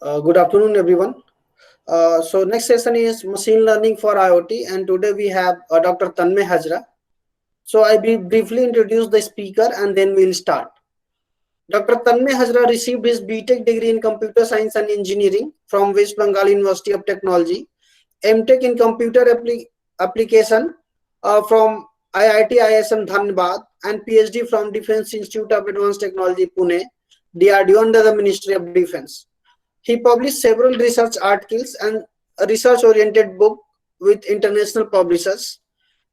Good afternoon, everyone. So next session is machine learning for IoT, and today we have Dr. Tanmay Hajra. So I will briefly introduce the speaker, and then we'll start. Dr. Tanmay Hajra received his BTech degree in Computer Science and Engineering from West Bengal University of Technology, MTech in Computer Application from IIT ISM Dhanbad, and PhD from Defense Institute of Advanced Technology Pune, DRDO under the Ministry of Defense. He published several research articles and a research-oriented book with international publishers.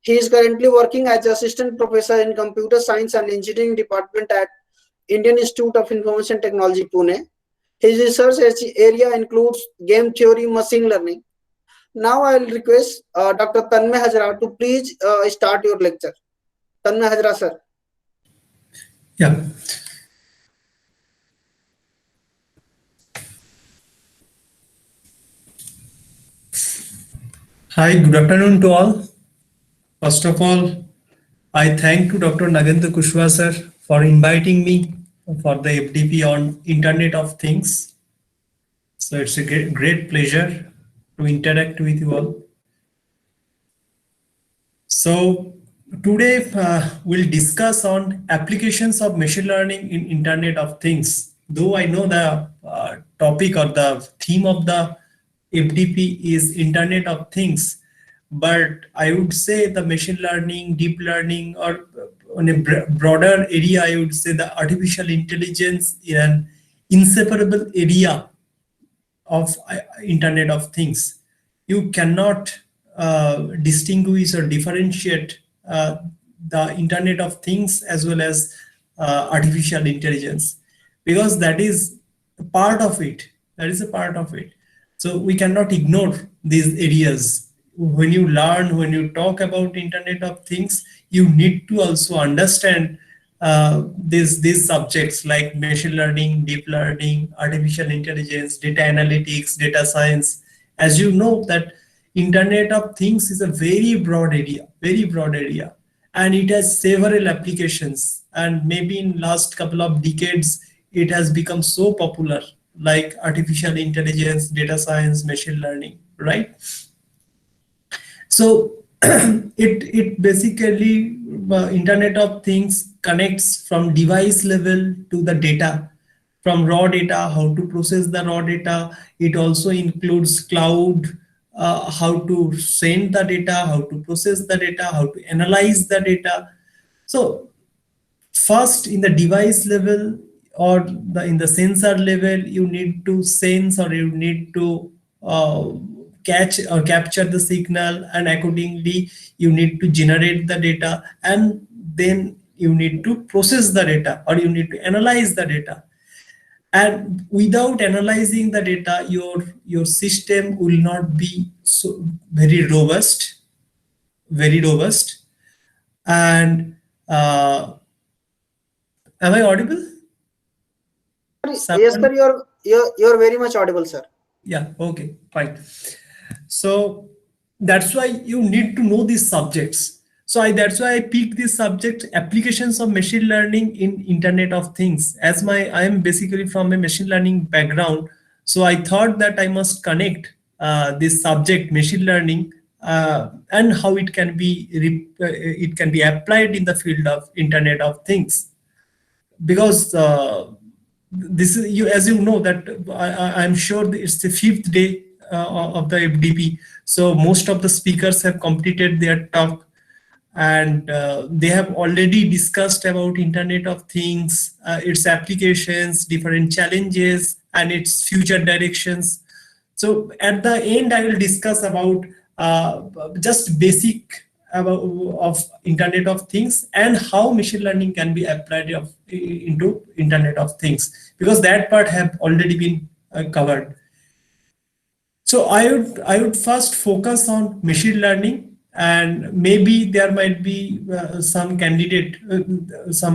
He is currently working as assistant professor in computer science and engineering department at Indian Institute of Information Technology, Pune. His research area includes game theory, machine learning. Now I will request Dr. Tanmay Hajra to please start your lecture. Tanmay Hajra, sir. Yeah. Hi, good afternoon to all. First of all, I thank to Dr. Nagendra Kushwaha sir for inviting me for the FDP on Internet of Things. So it's a great pleasure to interact with you all. So today we'll discuss on applications of machine learning in Internet of Things. Though I know the topic or the theme of the FDP is Internet of Things, but I would say the machine learning, deep learning, or on a broader area, I would say the artificial intelligence is an inseparable area of Internet of Things. You cannot distinguish or differentiate the Internet of Things as well as artificial intelligence, because that is a part of it. That is a part of it. So we cannot ignore these areas. When you learn, when you talk about Internet of Things, you need to also understand these subjects like machine learning, deep learning, artificial intelligence, data analytics, data science. As you know that Internet of Things is a very broad area, and it has several applications. And maybe in last couple of decades, it has become so popular, like artificial intelligence, data science, machine learning, right? So it basically Internet of Things connects from device level to the data, from raw data, how to process the raw data. It also includes cloud, how to send the data, how to process the data, how to analyze the data. So first, in the device level or in the sensor level, you need to sense, or you need to catch or capture the signal, and accordingly you need to generate the data, and then you need to process the data, or you need to analyze the data. And without analyzing the data, your system will not be so very robust. And am I audible? Yes, sir. You're very much audible, sir. Yeah. Okay. Fine. So that's why you need to know these subjects. So that's why I picked this subject, applications of machine learning in Internet of Things. As I am basically from a machine learning background, so I thought that I must connect this subject, machine learning, and how it can be applied in the field of Internet of Things. Because this is, you, as you know, that I'm sure it's the 5th day of the FDP. So most of the speakers have completed their talk, and they have already discussed about Internet of Things, its applications, different challenges, and its future directions. So at the end, I will discuss about just basic of Internet of Things and how machine learning can be applied into Internet of Things, because that part have already been covered. So I would first focus on machine learning, and maybe there might be some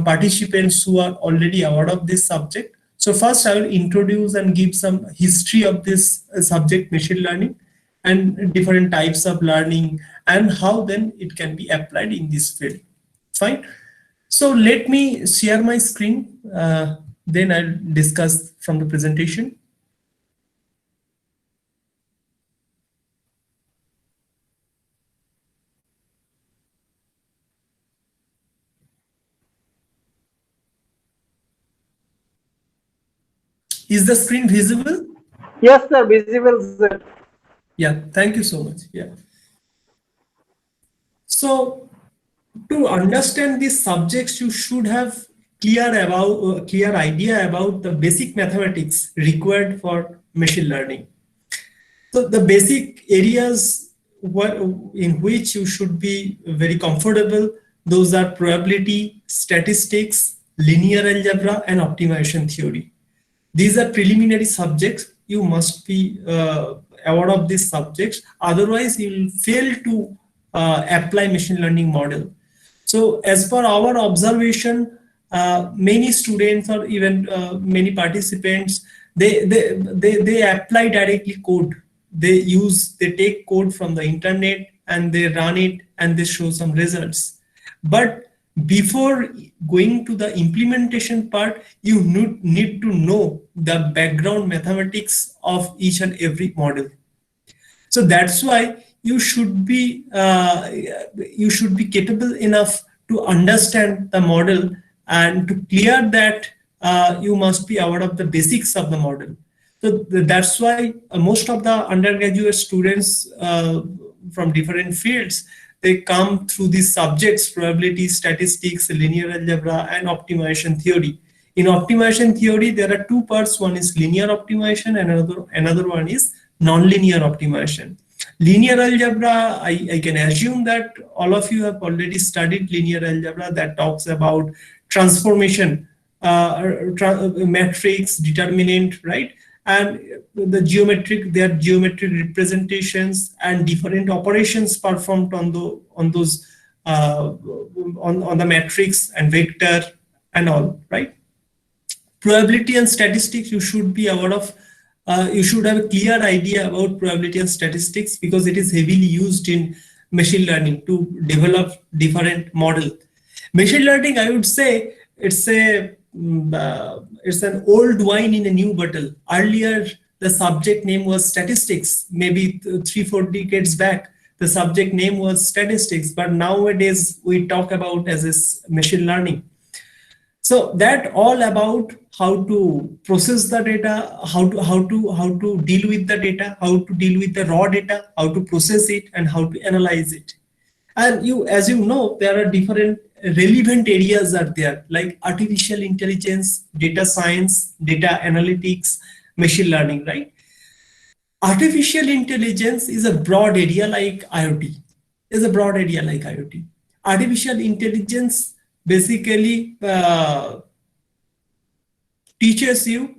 participants who are already aware of this subject. So first I will introduce and give some history of this subject, machine learning, and different types of learning, and how then it can be applied in this field. Fine. So let me share my screen. Then I'll discuss from the presentation. Is the screen visible? Yes, sir, visible, sir. Yeah, thank you so much. Yeah. So to understand these subjects, you should have clear idea about the basic mathematics required for machine learning. So the basic areas in which you should be very comfortable, those are probability, statistics, linear algebra, and optimization theory. These are preliminary subjects. You must be aware of these subjects. Otherwise, you will fail to apply machine learning model. So as per our observation, many students or even many participants, they apply directly code. They take code from the internet and they run it and they show some results. But before going to the implementation part, you need to know the background mathematics of each and every model. So that's why you should be capable enough to understand the model, and to clear that you must be aware of the basics of the model. So that's why most of the undergraduate students from different fields, they come through these subjects: probability, statistics, linear algebra, and optimization theory. In optimization theory, there are two parts. One is linear optimization, and another one is nonlinear optimization. Linear algebra, I can assume that all of you have already studied linear algebra, that talks about transformation, matrix, determinant, right? And the their geometric representations and different operations performed on those on the matrix and vector and all, right? Probability and statistics, you should be aware of. You should have a clear idea about probability and statistics, because it is heavily used in machine learning to develop different model. Machine learning, I would say, it's an old wine in a new bottle. Earlier, the subject name was statistics. Maybe 3-4 decades back, the subject name was statistics. But nowadays, we talk about as machine learning. So that all about how to process the data, how to deal with the data, how to deal with the raw data, how to process it, and how to analyze it. And as you know, there are different relevant areas are there, like artificial intelligence, data science, data analytics, machine learning, right? Artificial intelligence is a broad area like IoT. Artificial intelligence basically teaches you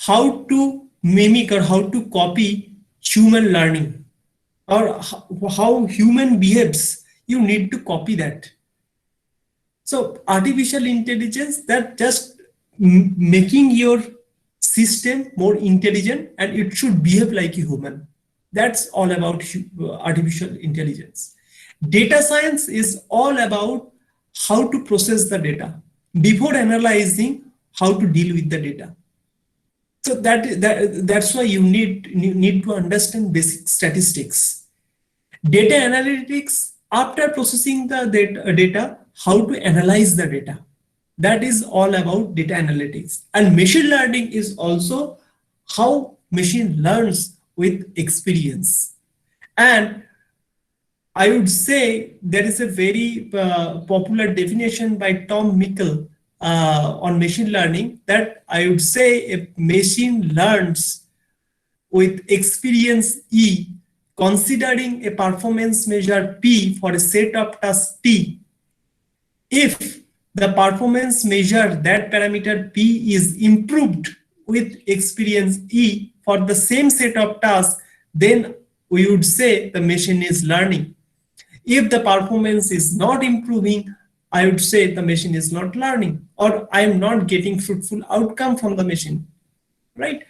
how to mimic or how to copy human learning, or how human behaves. You need to copy that. So artificial intelligence, that just making your system more intelligent, and it should behave like a human. That's all about artificial intelligence. Data science is all about how to process the data before analyzing, how to deal with the data. So that's why you need to understand basic statistics. Data analytics, after processing the data, how to analyze the data. That is all about data analytics. And machine learning is also how machine learns with experience. And I would say there is a very popular definition by Tom Mickle on machine learning, that I would say a machine learns with experience E, considering a performance measure P for a set of tasks T. If the performance measure, that parameter P, is improved with experience E for the same set of tasks, then we would say the machine is learning. If the performance is not improving, I would say the machine is not learning, or I am not getting fruitful outcome from the machine, right?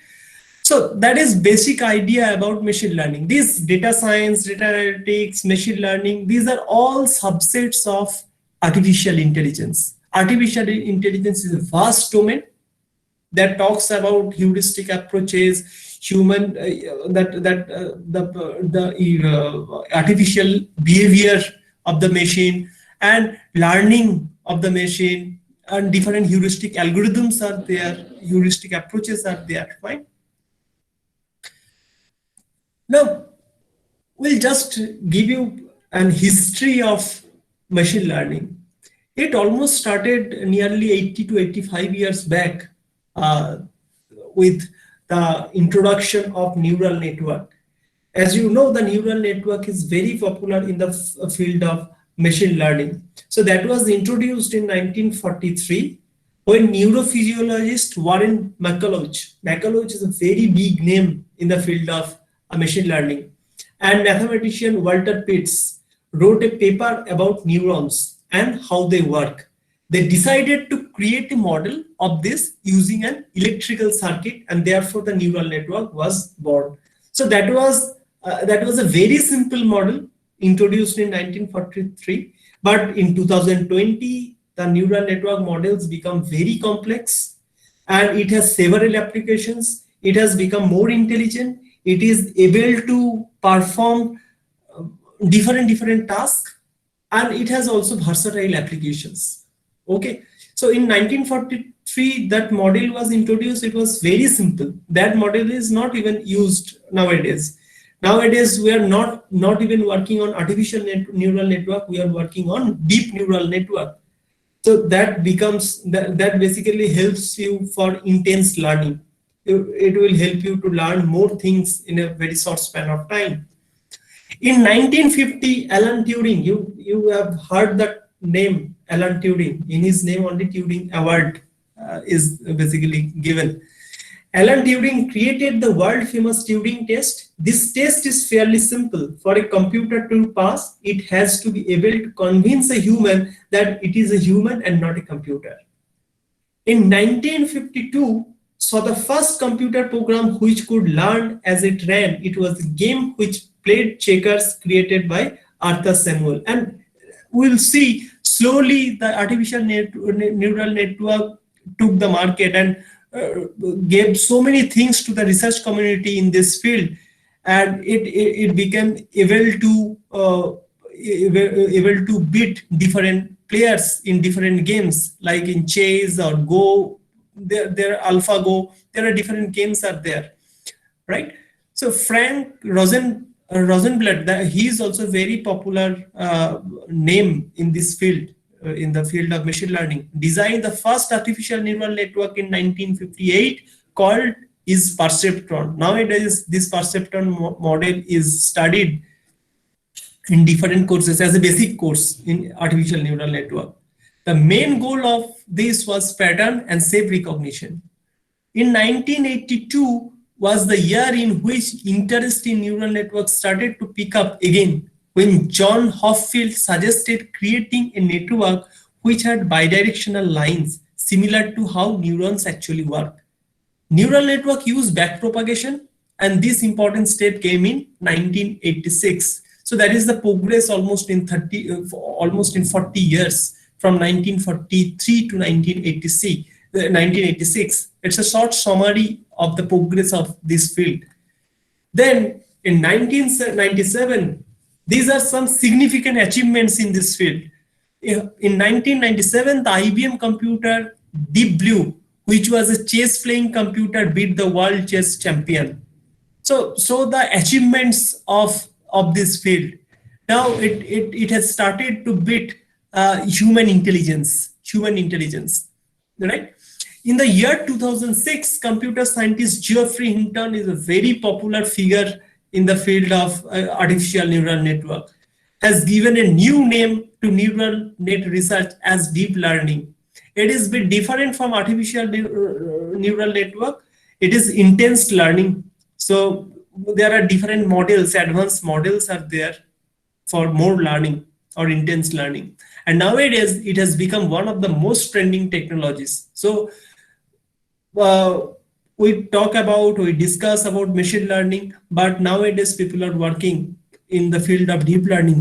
So that is basic idea about machine learning. This data science, data analytics, machine learning, these are all subsets of artificial intelligence. Artificial intelligence is a vast domain that talks about heuristic approaches, human artificial behavior of the machine, and learning of the machine, and different heuristic algorithms are there, heuristic approaches are there, right? Now, we'll just give you an history of machine learning. It almost started nearly 80 to 85 years back uh, with the introduction of neural network. As you know, the neural network is very popular in the field of machine learning. So that was introduced in 1943 when neurophysiologist Warren McCulloch is a very big name in the field of machine learning, and mathematician Walter Pitts wrote a paper about neurons and how they work. They decided to create a model of this using an electrical circuit, and therefore the neural network was born. So that was a very simple model introduced in 1943, but in 2020 the neural network models become very complex, and it has several applications. It has become more intelligent. It is able to perform different tasks, and it has also versatile applications. Okay, so in 1943 that model was introduced. It was very simple. That model is not even used nowadays. Nowadays we are not even working on artificial neural network. We are working on deep neural network. So that becomes that basically helps you for intense learning. It will help you to learn more things in a very short span of time. In 1950, Alan Turing, you have heard that name, Alan Turing. In his name only Turing Award is basically given. Alan Turing created the world famous Turing test. This test is fairly simple. For a computer to pass, it has to be able to convince a human that it is a human and not a computer. In 1952, saw the first computer program which could learn as it ran. It was a game which played checkers created by Arthur Samuel. And we'll see slowly the artificial neural network took the market and gave so many things to the research community in this field, and it became able to beat different players in different games, like in chess or Go. There are AlphaGo. There are different games are there, right? So Frank Rosenblatt, he is also a very popular name in this field. In the field of machine learning, designed the first artificial neural network in 1958 called is perceptron. Nowadays, this perceptron model is studied in different courses as a basic course in artificial neural network. The main goal of this was pattern and shape recognition. In 1982 was the year in which interest in neural networks started to pick up again, when John Hopfield suggested creating a network which had bidirectional lines similar to how neurons actually work. Neural network use backpropagation, and this important step came in 1986. So that is the progress almost in 40 years, from 1943 to 1986. It's a short summary of the progress of this field. Then in 1997, these are some significant achievements in this field. In 1997, the IBM computer Deep Blue, which was a chess-playing computer, beat the world chess champion. So the achievements of this field. Now it has started to beat human intelligence, right? In the year 2006, computer scientist Geoffrey Hinton is a very popular figure in the field of artificial neural network, has given a new name to neural net research as deep learning. It is a bit different from artificial neural network. It is intense learning. So there are different models, advanced models are there for more learning or intense learning. And nowadays it has become one of the most trending technologies. So we discuss about machine learning, but nowadays people are working in the field of deep learning,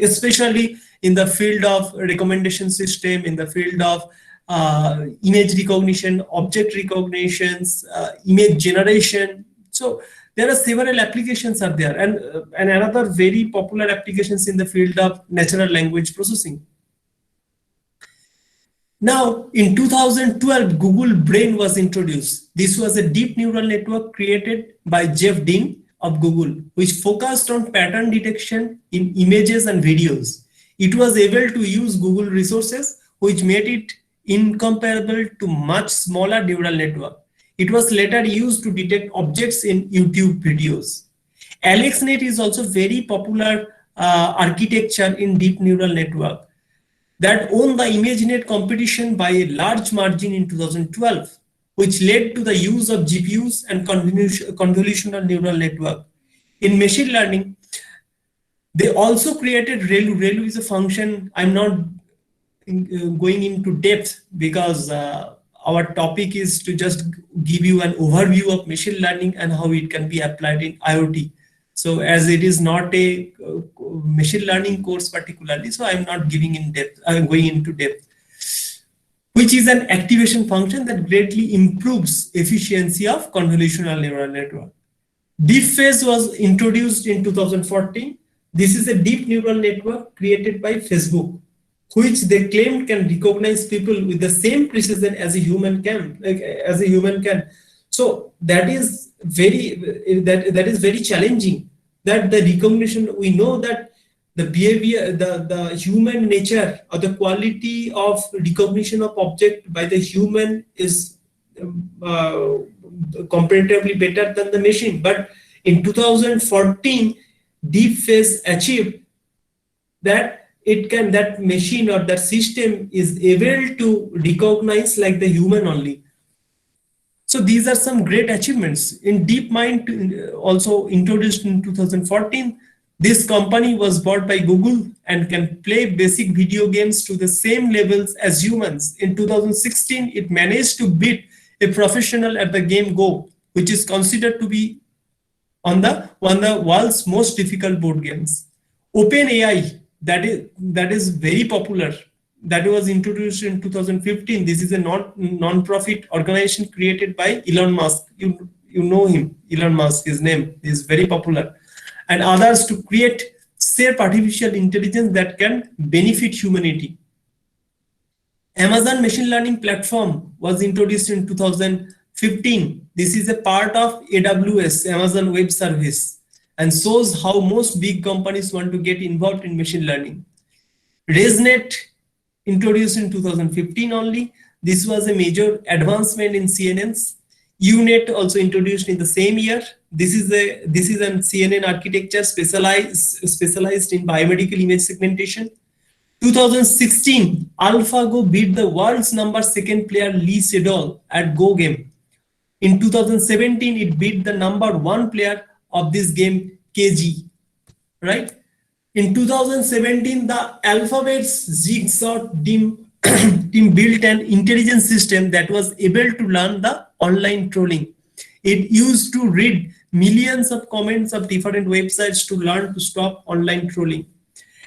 especially in the field of recommendation system, in the field of image recognition, object recognitions, image generation. So there are several applications are there, and another very popular applications in the field of natural language processing. Now, in 2012, Google Brain was introduced. This was a deep neural network created by Jeff Dean of Google, which focused on pattern detection in images and videos. It was able to use Google resources, which made it incomparable to much smaller neural network. It was later used to detect objects in YouTube videos. AlexNet is also very popular architecture in deep neural network that won the ImageNet competition by a large margin in 2012, which led to the use of GPUs and convolutional neural network. In machine learning, they also created ReLU. ReLU is a function. I'm not going into depth because our topic is to just give you an overview of machine learning and how it can be applied in IoT. So as it is not a machine learning course particularly, so I'm not giving in depth, I'm going into depth, which is an activation function that greatly improves efficiency of convolutional neural network. DeepFace was introduced in 2014. This is a deep neural network created by Facebook, which they claimed can recognize people with the same precision as a human can. So that is very challenging. That the recognition, we know that the behavior, the human nature or the quality of recognition of object by the human is comparatively better than the machine. But in 2014, DeepFace achieved that that machine or that system is able to recognize like the human only. So these are some great achievements. In DeepMind, also introduced in 2014, this company was bought by Google and can play basic video games to the same levels as humans. In 2016, it managed to beat a professional at the game Go, which is considered to be one of the world's most difficult board games. OpenAI, that is very popular. That was introduced in 2015. This is a non-profit organization created by Elon Musk. You know him, Elon Musk, his name is very popular. And others to create safe artificial intelligence that can benefit humanity. Amazon machine learning platform was introduced in 2015. This is a part of AWS, Amazon Web Service, and shows how most big companies want to get involved in machine learning. ResNet, introduced in 2015 only. This was a major advancement in CNNs. UNet also introduced in the same year. This is a CNN architecture specialized in biomedical image segmentation. 2016, AlphaGo beat the world's #2 player Lee Sedol at Go game. In 2017, it beat the #1 player of this game, KG, right? In 2017, the Alphabet's Jigsaw team built an intelligence system that was able to learn the online trolling. It used to read millions of comments of different websites to learn to stop online trolling.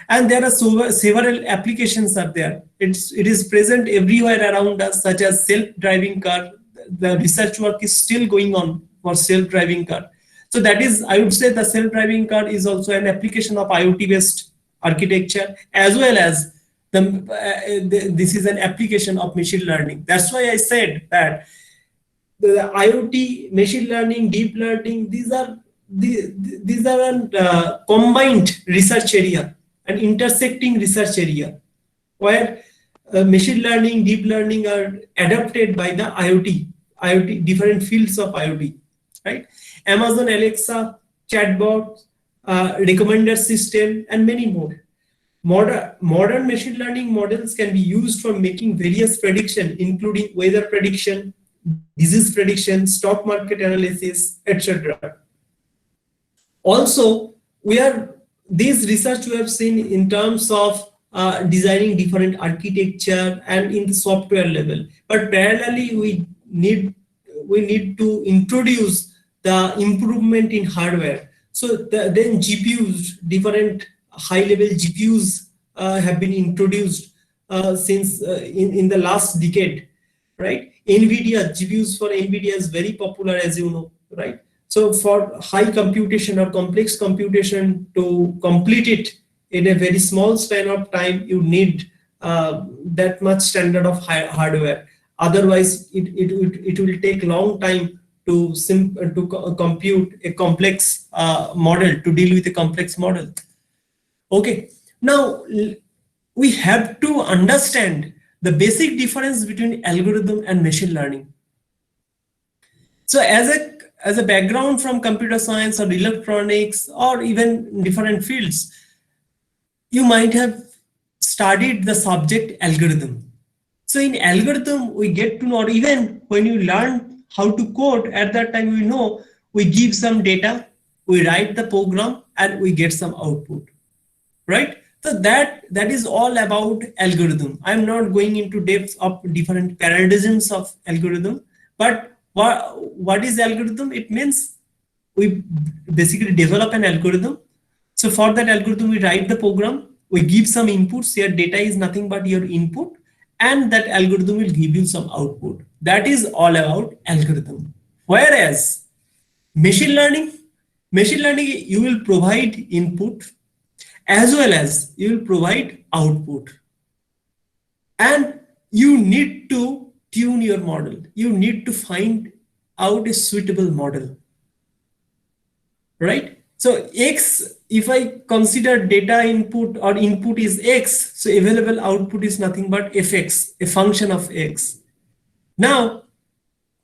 And there are several applications are there. It is present everywhere around us, such as self-driving car. The research work is still going on for self-driving car. So that is, I would say, the self-driving car is also an application of IoT-based architecture, as well as this is an application of machine learning. That's why I said that the IoT, machine learning, deep learning, these are a combined research area, an intersecting research area, where machine learning, deep learning are adapted by the IoT, different fields of IoT, right? Amazon Alexa, chatbot, recommender system, and many more. Modern machine learning models can be used for making various predictions, including weather prediction, disease prediction, stock market analysis, etc. Also, this research we have seen in terms of designing different architecture and in the software level. But parallelly, we need to introduce the improvement in hardware. So then GPUs, different high-level GPUs have been introduced since in the last decade, right? NVIDIA, GPUs for NVIDIA is very popular, as you know, right? So for high computation or complex computation to complete it in a very small span of time, you need that much standard of hardware. Otherwise, it will take long time to compute a complex model, to deal with a complex model. Okay, now we have to understand the basic difference between algorithm and machine learning. So as a background from computer science or electronics or even different fields, you might have studied the subject algorithm. So in algorithm, we get to know, or even when you learn how to code, at that time we know we give some data, we write the program, and we get some output, right? So that is all about algorithm. I'm not going into depth of different paradigms of algorithm, but what is algorithm? It means we basically develop an algorithm. So for that algorithm, we write the program, we give some inputs. Your data is nothing but your input, and that algorithm will give you some output. That is all about algorithm. Whereas machine learning, you will provide input as well as you will provide output, and you need to tune your model. You need to find out a suitable model, right? So X, if I consider data input or input is X, so available output is nothing but fx, a function of X. Now,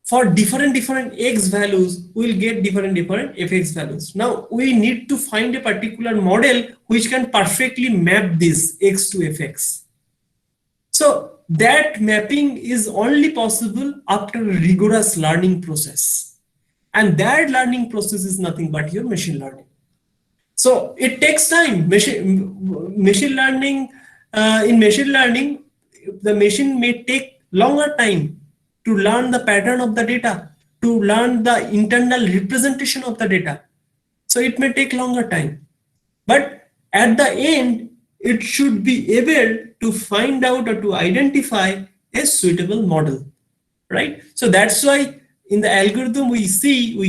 for different X values, we'll get different fx values. Now, we need to find a particular model which can perfectly map this X to fx. So that mapping is only possible after a rigorous learning process. And that learning process is nothing but your machine learning. So it takes time. Machine learning, in machine learning, the machine may take longer time to learn the pattern of the data, to learn the internal representation of the data. So it may take longer time. But at the end, it should be able to find out or to identify a suitable model, right? So that's why in the algorithm we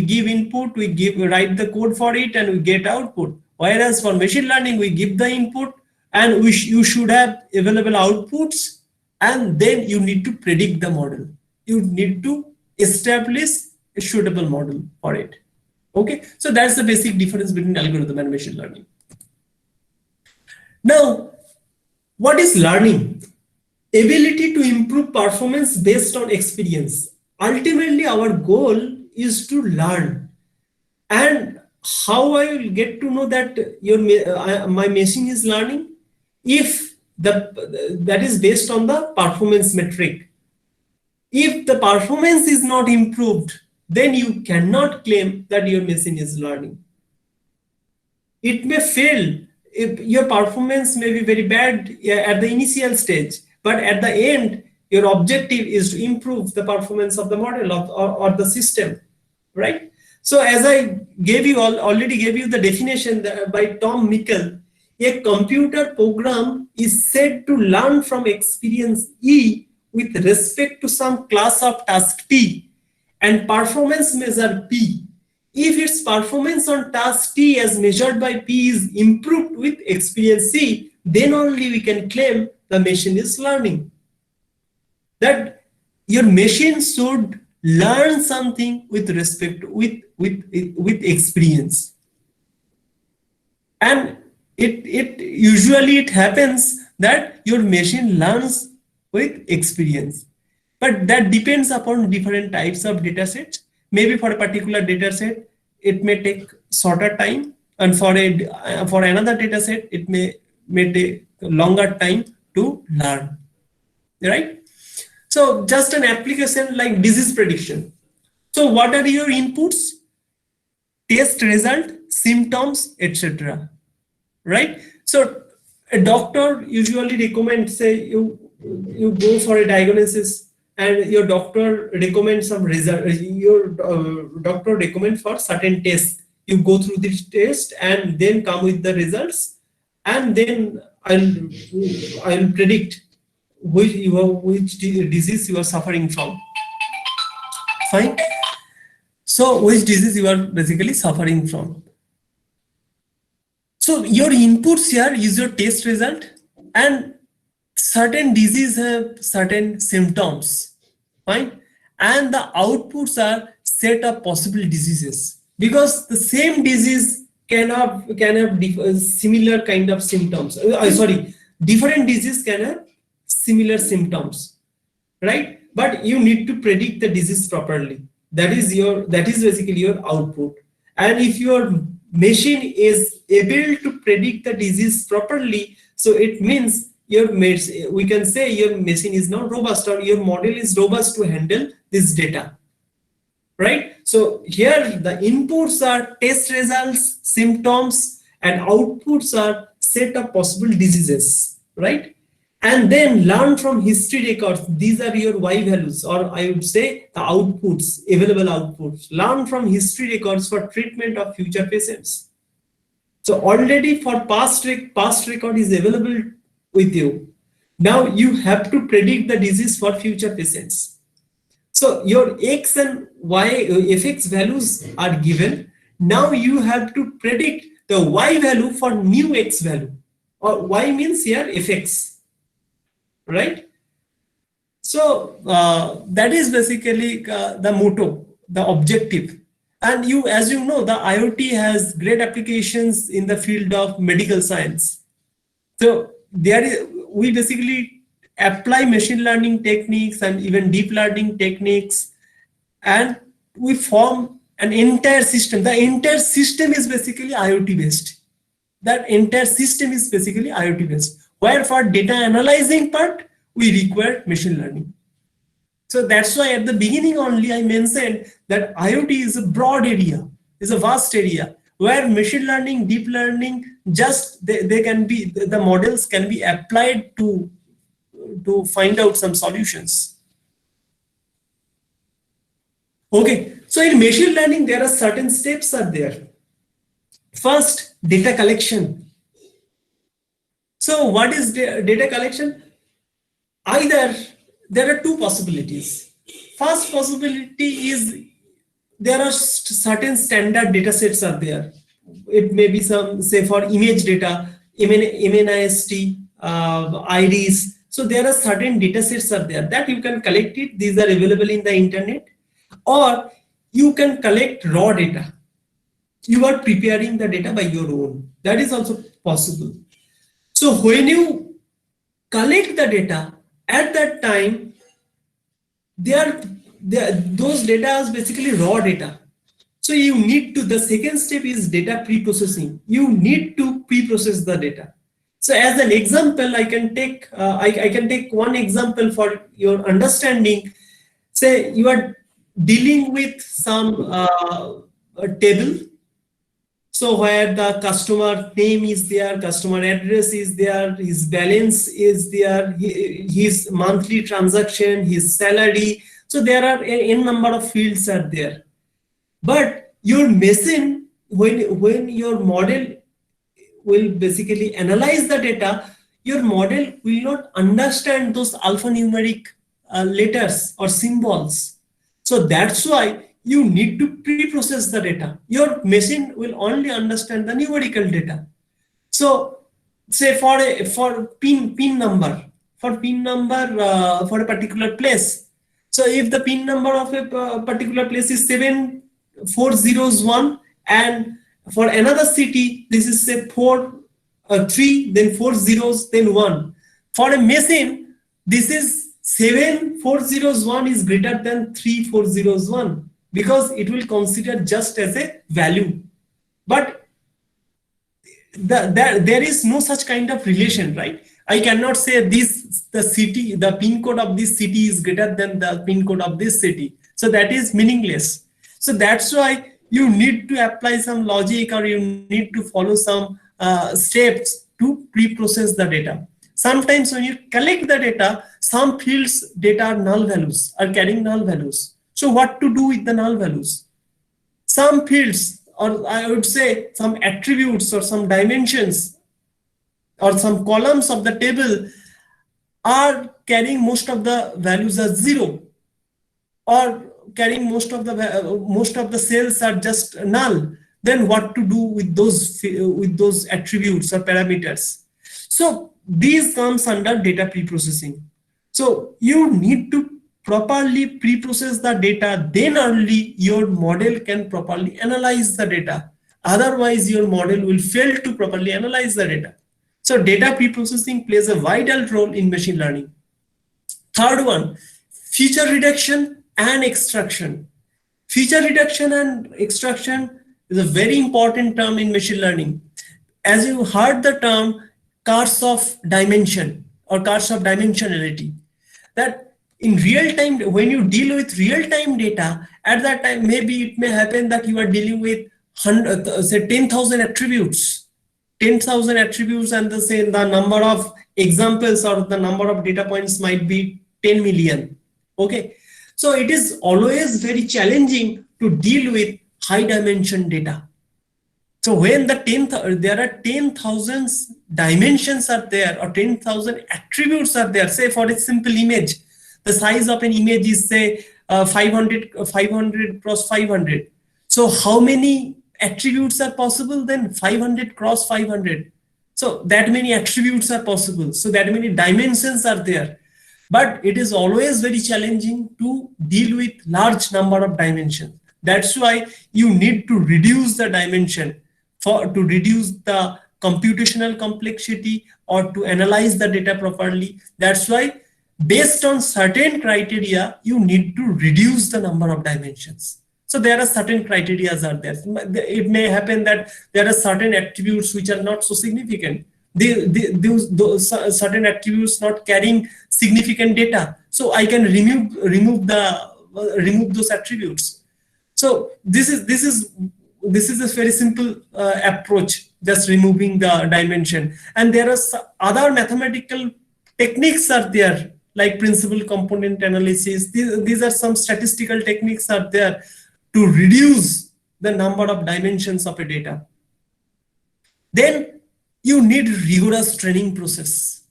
give input, we write the code for it, and we get output. Whereas for machine learning, we give the input, and you should have available outputs, and then you need to predict the model. You need to establish a suitable model for it. Okay, so that's the basic difference between algorithm and machine learning. Now, what is learning? Ability to improve performance based on experience. Ultimately, our goal is to learn. And how I will get to know that my machine is learning? If that is based on the performance metric. If the performance is not improved, then you cannot claim that your machine is learning. It may fail. If your performance may be very bad at the initial stage, but at the end, your objective is to improve the performance of the model or the system, right? So as I already gave you the definition by Tom Mickle, a computer program is said to learn from experience E with respect to some class of task T and performance measure P. If its performance on task T as measured by P is improved with experience C, then only we can claim the machine is learning. That your machine should learn something with respect with experience, and it usually happens that your machine learns with experience, but that depends upon different types of data sets. Maybe for a particular data set, it may take shorter time, and for another data set, it may take longer time to learn, right? So just an application like disease prediction. So what are your inputs? Test result, symptoms, etc. Right? So a doctor usually recommends, say you go for a diagnosis, and your doctor recommends some result. Your doctor recommends for certain tests. You go through this test and then come with the results, and then I'll predict which disease you are suffering from. Fine. So which disease you are basically suffering from. So your inputs here is your test result, and certain disease have certain symptoms, right? And the outputs are set of possible diseases, because the same disease can have similar kind of symptoms. Sorry, different disease can have similar symptoms, right? But you need to predict the disease properly. That is basically your output. And if your machine is able to predict the disease properly, so it means we can say your machine is now robust, or your model is robust to handle this data, right? So here the inputs are test results, symptoms, and outputs are set of possible diseases, right? And then learn from history records. These are your Y values, or I would say the outputs, available outputs. Learn from history records for treatment of future patients. So already for past record is available with you. Now you have to predict the disease for future patients. So your X and Y FX values are given. Now you have to predict the Y value for new X value, or Y means here FX, right? So that is basically the motto, the objective. And as you know, the IoT has great applications in the field of medical science. So we basically apply machine learning techniques and even deep learning techniques, and we form an entire system. The entire system is basically IoT based. That entire system is basically IoT based, where for data analyzing part, we require machine learning. So that's why at the beginning only I mentioned that IoT is a broad area, is a vast area, where machine learning, deep learning, just they can be, the models can be applied to find out some solutions. Okay, so in machine learning, there are certain steps are there. First, data collection. So what is data collection? Either there are two possibilities. First possibility is there are certain standard data sets are there. It may be some, say for image data, MNIST, IRIS. So there are certain data sets are there that you can collect it. These are available in the internet, or you can collect raw data. You are preparing the data by your own. That is also possible. So when you collect the data, at that time, those data is basically raw data. So you need to, the second step is data pre-processing. You need to pre-process the data. So as an example, I can take one example for your understanding. Say you are dealing with some table. So where the customer name is there, customer address is there, his balance is there, his monthly transaction, his salary. So there are n number of fields are there. But your machine, when your model will basically analyze the data, your model will not understand those alphanumeric letters or symbols. So that's why you need to pre-process the data. Your machine will only understand the numerical data. So say for pin number for a particular place. So if the pin number of a particular place is 7401, and for another city this is say 3, then 4 zeros, then 1. For a machine, this is 7401 is greater than 3401, because it will consider just as a value. But there is no such kind of relation, right? I cannot say the pin code of this city is greater than the pin code of this city. So that is meaningless. So that's why you need to apply some logic, or you need to follow some steps to pre-process the data. Sometimes when you collect the data, some fields data are null values, are carrying null values. So what to do with the null values? Some fields, or I would say some attributes or some dimensions or some columns of the table are carrying most of the values as 0, or carrying most of the cells are just null. Then what to do with those attributes or parameters? So these comes under data pre-processing. So you need to properly pre-process the data, then only your model can properly analyze the data. Otherwise, your model will fail to properly analyze the data. So data pre-processing plays a vital role in machine learning. Third one, feature reduction and extraction. Feature reduction and extraction is a very important term in machine learning. As you heard the term cars of dimension or cars of dimensionality, that in real time, when you deal with real time data, at that time, maybe it may happen that you are dealing with 100, say 10,000 attributes, 10,000 attributes, and the number of examples or the number of data points might be 10 million. Okay. So it is always very challenging to deal with high dimension data. So when there are 10,000 dimensions are there, or 10,000 attributes are there, say for a simple image, the size of an image is say 500 cross 500. So how many attributes are possible then? 500 cross 500. So that many attributes are possible. So that many dimensions are there. But it is always very challenging to deal with large number of dimensions. That's why you need to reduce the dimension to reduce the computational complexity or to analyze the data properly. That's why based on certain criteria, you need to reduce the number of dimensions. So there are certain criteria are there. It may happen that there are certain attributes which are not so significant. Those certain attributes not carrying significant data, so I can remove those attributes. So this is a very simple approach, just removing the dimension. And there are other mathematical techniques are there, like principal component analysis. These are some statistical techniques are there to reduce the number of dimensions of a data. Then you need rigorous training process.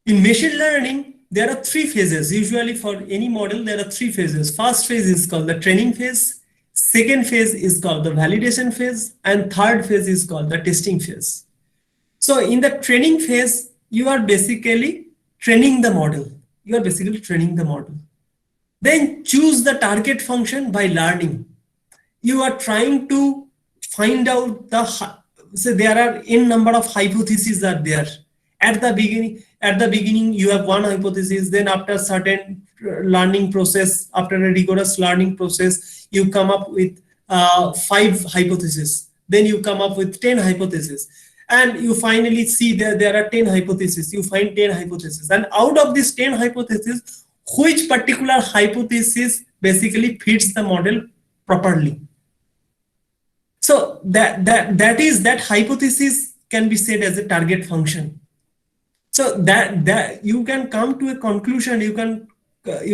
In machine learning, there are three phases. Usually for any model, there are three phases. First phase is called the training phase. Second phase is called the validation phase. And third phase is called the testing phase. So in the training phase, you are basically training the model. Then choose the target function by learning. You are trying to find out so there are n number of hypotheses are there. At the beginning, you have one hypothesis. Then after certain learning process, after a rigorous learning process, you come up with 5 hypotheses. Then you come up with 10 hypotheses. And you finally see that there are 10 hypotheses. You find 10 hypotheses. And out of these 10 hypotheses, which particular hypothesis basically fits the model properly? So that hypothesis can be said as a target function. So that you can come to a conclusion. You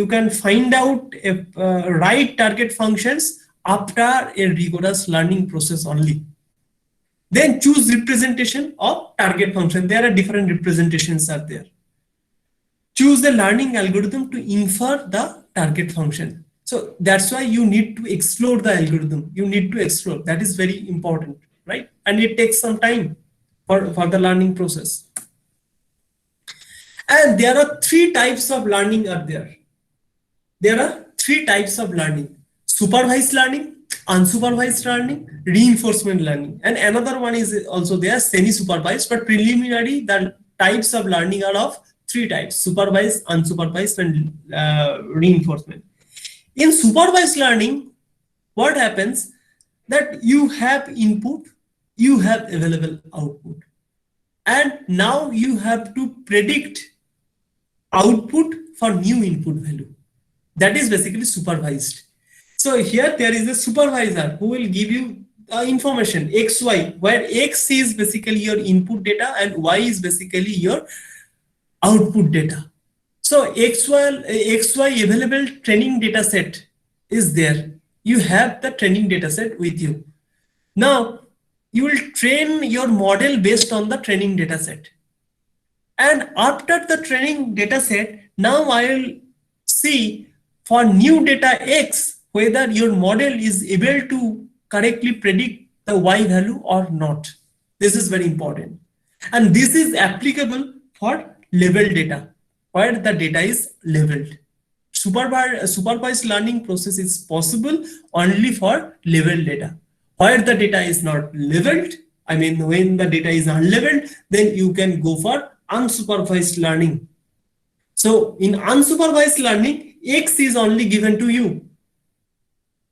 can find out right target functions after a rigorous learning process only. Then choose representation of target function. There are different representations are there. Choose the learning algorithm to infer the target function. So that's why you need to explore the algorithm. You need to explore. That is very important, right? And it takes some time for the learning process. And there are 3 types of learning are there. There are 3 types of learning: supervised learning, unsupervised learning, reinforcement learning. And another one is also there, semi-supervised, but preliminary, the types of learning are of 3 types: supervised, unsupervised, and reinforcement. In supervised learning, what happens that you have input, you have available output, and now you have to predict output for new input value. That is basically supervised. So here there is a supervisor who will give you information X, Y, where X is basically your input data and Y is basically your output data. So XY available training data set is there. You have the training data set with you. Now you will train your model based on the training data set. And after the training data set, now I will see for new data X whether your model is able to correctly predict the Y value or not. This is very important. And this is applicable for level data, where the data is leveled. Supervised learning process is possible only for level data. Where the data is not leveled, I mean when the data is unleveled, then you can go for unsupervised learning. So in unsupervised learning, X is only given to you.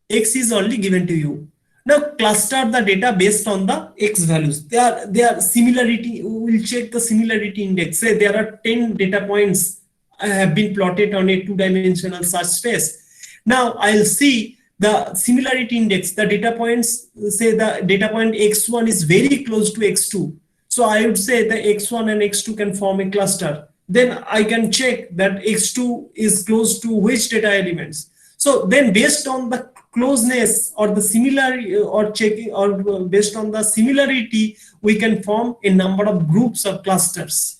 X is only given to you. Now cluster the data based on the X values. They are similarity. We will check the similarity index. Say there are 10 data points have been plotted on a two-dimensional search space. Now I'll see the similarity index. The data points, say the data point X1 is very close to X2. So I would say the X1 and X2 can form a cluster. Then I can check that X2 is close to which data elements. So then based on the closeness or the similarity or checking or based on the similarity, we can form a number of groups or clusters.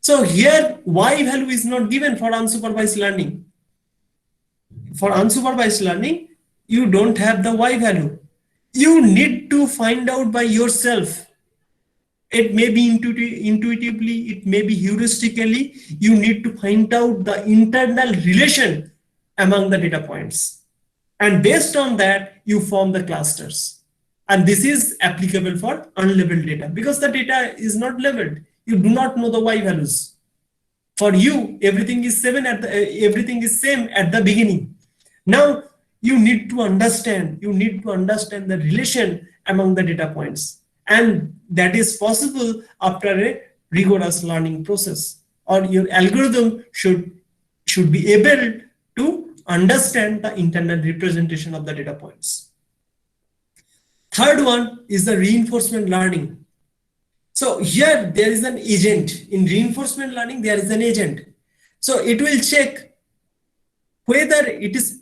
So here Y value is not given for unsupervised learning. For unsupervised learning, you don't have the Y value. You need to find out by yourself. It may be intuitively, it may be heuristically. You need to find out the internal relation among the data points. And based on that, you form the clusters. And this is applicable for unlabeled data because the data is not labeled. You do not know the Y values. For you, everything is same at the beginning. Now you need to understand the relation among the data points. And that is possible after a rigorous learning process, or your algorithm should be able to understand the internal representation of the data points. Third one is the reinforcement learning. So here there is an agent. In reinforcement learning, there is an agent. So it will check whether it is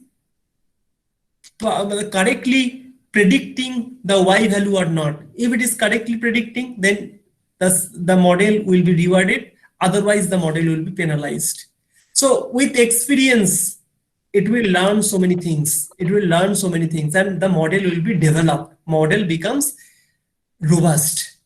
correctly predicting the Y value or not. If it is correctly predicting, then the model will be rewarded. Otherwise, the model will be penalized. So with experience, it will learn so many things. And the model will be developed. Model becomes robust.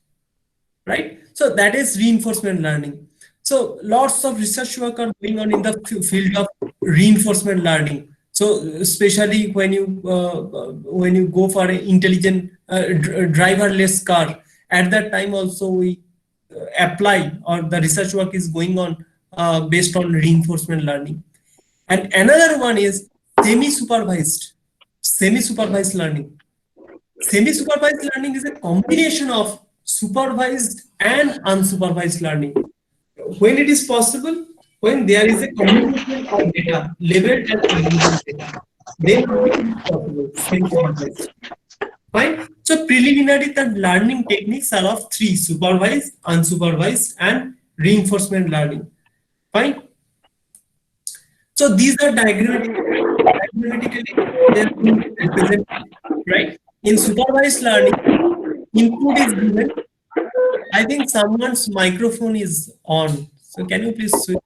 Right? So that is reinforcement learning. So lots of research work are going on in the field of reinforcement learning. So especially when you go for an intelligent driverless car, at that time also we apply, or the research work is going on based on reinforcement learning. And another one is semi-supervised learning. Semi-supervised learning is a combination of supervised and unsupervised learning. When it is possible, when there is a combination of data, labeled and unlabeled data, then it is possible, semi-supervised. Fine. So preliminary, the learning techniques are of three: supervised, unsupervised, and reinforcement learning. Fine. So these are diagrammatically represented, right? In supervised learning, input is given. I think someone's microphone is on. So can you please turn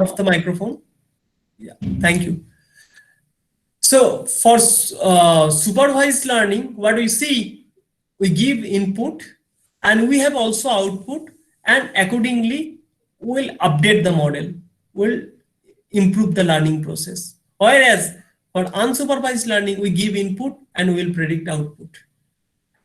off the microphone? Yeah, thank you. So for supervised learning, what we see, we give input and we have also output, and accordingly we'll update the model, we'll improve the learning process. Whereas for unsupervised learning, we give input and we'll predict output.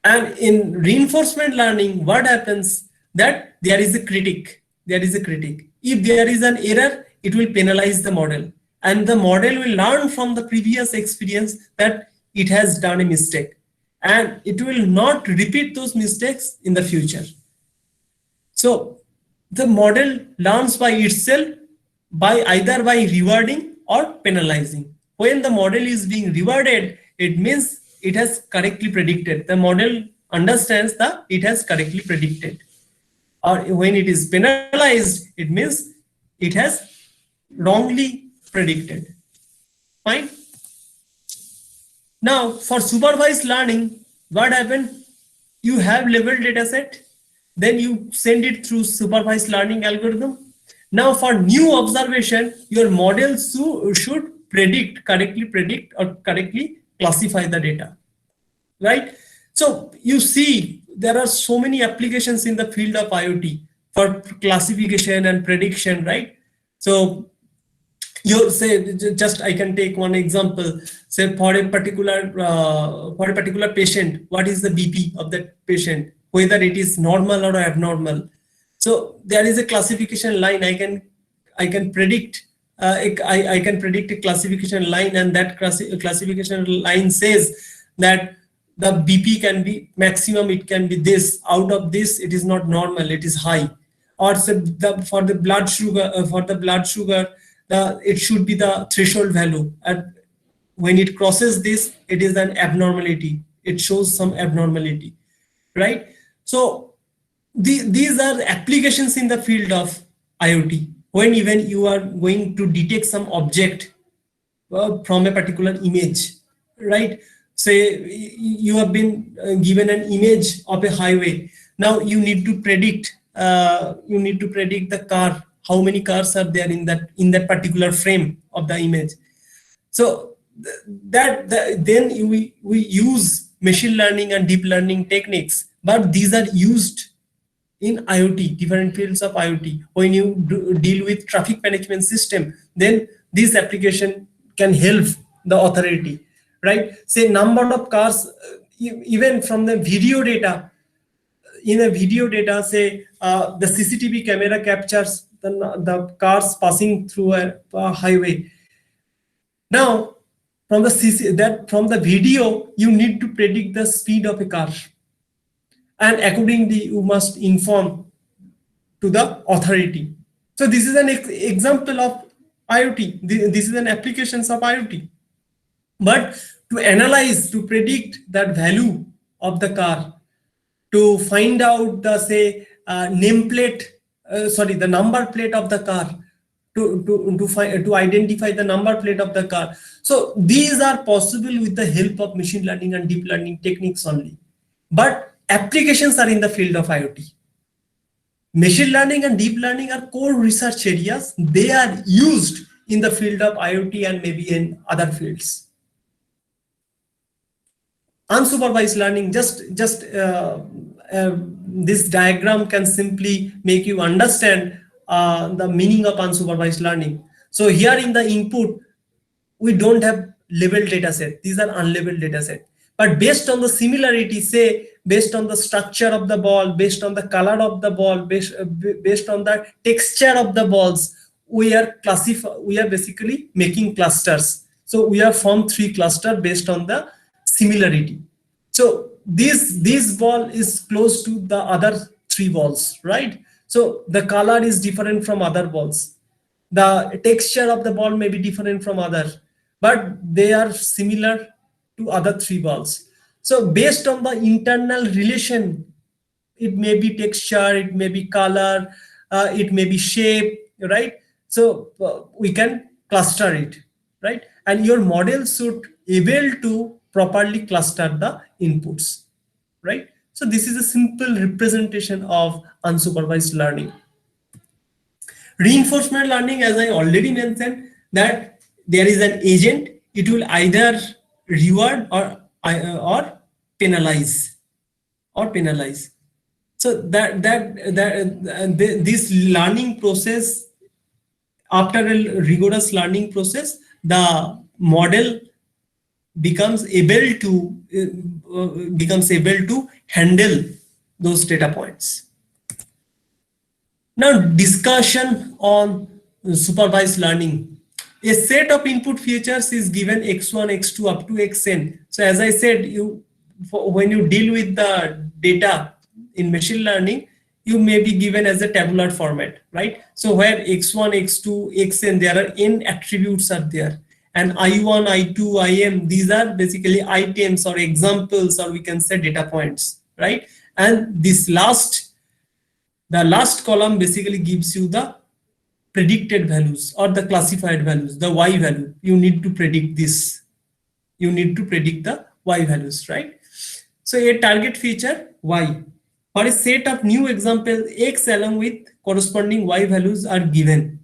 And in reinforcement learning, what happens that there is a critic. If there is an error, it will penalize the model. And the model will learn from the previous experience that it has done a mistake. And it will not repeat those mistakes in the future. So the model learns by itself either by rewarding or penalizing. When the model is being rewarded, it means it has correctly predicted. The model understands that it has correctly predicted. Or when it is penalized, it means it has wrongly predicted. Fine. Now for supervised learning, what happened? You have labeled data set, then you send it through supervised learning algorithm. Now for new observation, your model should correctly predict or correctly classify the data, right? So you see, there are so many applications in the field of IoT for classification and prediction, right? So you say, just I can take one example. Say for a particular patient, what is the BP of that patient, whether it is normal or abnormal. So there is a classification line. I can predict. I can predict a classification line, and that classification line says that the BP can be maximum. It can be this. Out of this, it is not normal. It is high. Or so for the blood sugar, it should be the threshold value. And when it crosses this, it is an abnormality. It shows some abnormality, right? So these are applications in the field of IoT. When even you are going to detect some object from a particular image, right? Say you have been given an image of a highway. Now you need to predict. You need to predict the car. How many cars are there in that particular frame of the image? So then we use machine learning and deep learning techniques, but these are used in IoT, different fields of IoT. When you deal with traffic management system, then this application can help the authority, right? Say number of cars, even from the video data. In a video data, say the CCTV camera captures the cars passing through a highway. Now, from the video, you need to predict the speed of a car, and accordingly, you must inform to the authority. So this is an example of IoT. This is an application of IoT. But to analyze, to predict that value of the car, to find out the the number plate of the car, to identify the number plate of the car. So these are possible with the help of machine learning and deep learning techniques only. But applications are in the field of IoT. Machine learning and deep learning are core research areas. They are used in the field of IoT and maybe in other fields. Unsupervised learning, this diagram can simply make you understand the meaning of unsupervised learning. So here in the input, we don't have labeled data set. These are unlabeled data set. But based on the similarity, say based on the structure of the ball, based on the color of the ball, based on the texture of the balls, we are basically making clusters. So we have formed 3 clusters based on the similarity. So this ball is close to the other 3 balls, right? So the color is different from other balls. The texture of the ball may be different from others, but they are similar to other 3 balls. So based on the internal relation, it may be texture, it may be color, it may be shape, right? So we can cluster it, right? And your model should able to properly cluster the inputs, right? So this is a simple representation of unsupervised learning. Reinforcement learning, as I already mentioned, that there is an agent, it will either reward or penalize. So this learning process, after a rigorous learning process, the model becomes able to handle those data points. Now, discussion on supervised learning. A set of input features is given x1, x2 up to xn. So as I said, when you deal with the data in machine learning, you may be given as a tabular format, right? So where x1, x2, xn, there are n attributes are there. And I1, I2, IM, these are basically items or examples, or we can say data points, right? And the last column basically gives you the predicted values or the classified values, the Y value. You need to predict this. You need to predict the Y values, right? So a target feature Y. For a set of new examples, X along with corresponding Y values are given.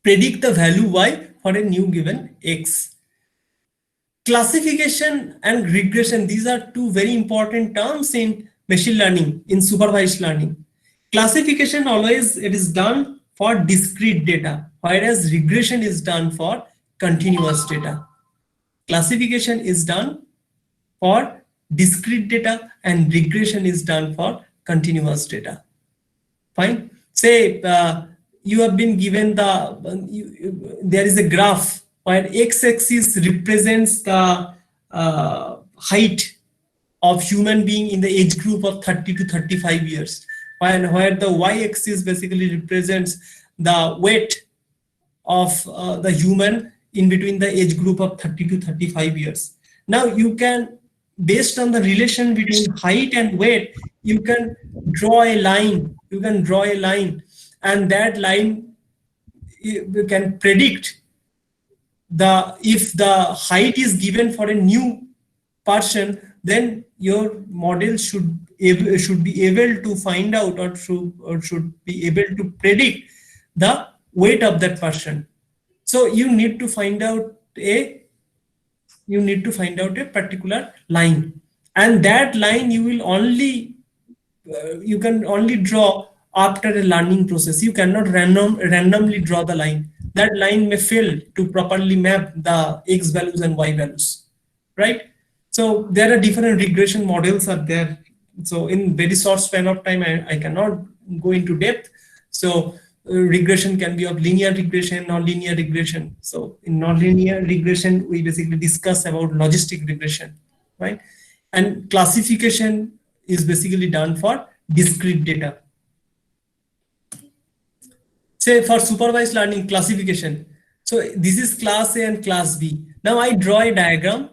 Predict the value Y for a new given X. Classification and regression, these are two very important terms in machine learning, in supervised learning. Classification always it is done for discrete data, whereas regression is done for continuous data. Classification is done for discrete data and regression is done for continuous data. Fine. Say you have been given there is a graph where x-axis represents the height of human being in the age group of 30 to 35 years, where the y-axis basically represents the weight of the human in between the age group of 30 to 35 years. Now you can, based on the relation between height and weight, you can draw a line. You can draw a line, and that line you can predict if the height is given for a new person, then your model should be able to find out or should be able to predict the weight of that person. So you need to find out a particular line, and that line you will only you can only draw after a learning process. You cannot randomly draw the line. That line may fail to properly map the x values and y values, right? So there are different regression models are there. So in very short span of time, I cannot go into depth. So regression can be of linear regression, nonlinear regression. So in nonlinear regression, we basically discuss about logistic regression, right? And classification is basically done for discrete data. Say for supervised learning classification. So this is class A and class B. Now I draw a diagram.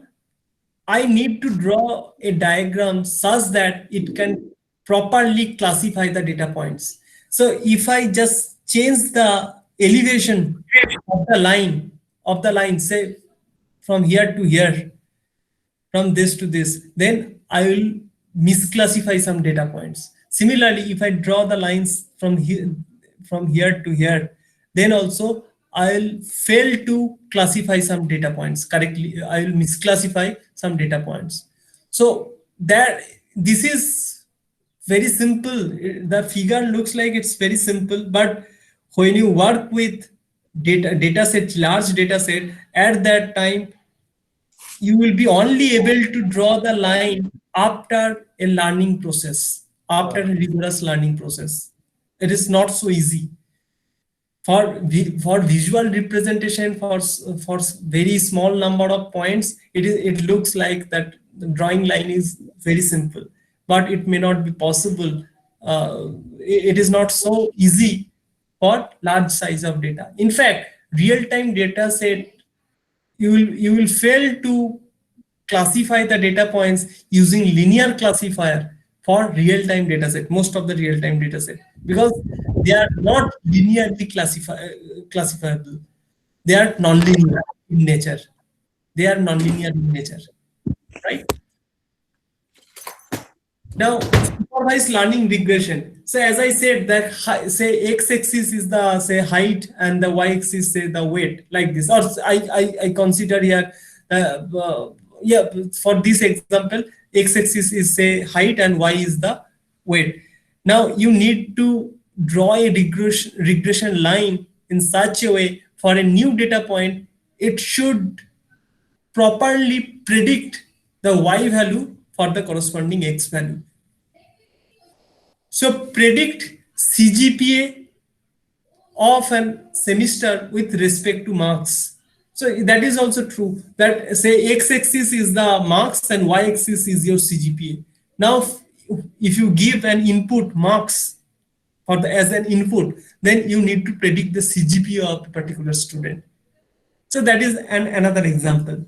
I need to draw a diagram such that it can properly classify the data points. So if I just change the elevation of the line, say from here to here, from this to this, then I will misclassify some data points. Similarly, if I draw the lines from here to here, then also I'll fail to classify some data points correctly. I will misclassify some data points. So this is very simple. The figure looks like it's very simple, but when you work with large data set, at that time, you will be only able to draw the line after a learning process, after a rigorous learning process. It is not so easy. For visual representation, for very small number of points, it looks like that the drawing line is very simple, but it may not be possible. It is not so easy for large size of data. In fact, real-time data set, you will fail to classify the data points using linear classifier for real-time data set, most of the real-time data set, because they are not linearly classifiable. They are nonlinear in nature. Right? Now, supervised learning regression. So as I said, that say x-axis is the height and the y-axis say the weight, like this. Or I consider here, for this example, x-axis is say height and y is the weight. Now you need to draw a regression line in such a way for a new data point, it should properly predict the y value for the corresponding x value. So predict CGPA of a semester with respect to marks. So that is also true, that say x-axis is the marks and y-axis is your CGPA. Now, if you give an input marks as an input, then you need to predict the CGPA of a particular student. So that is another example.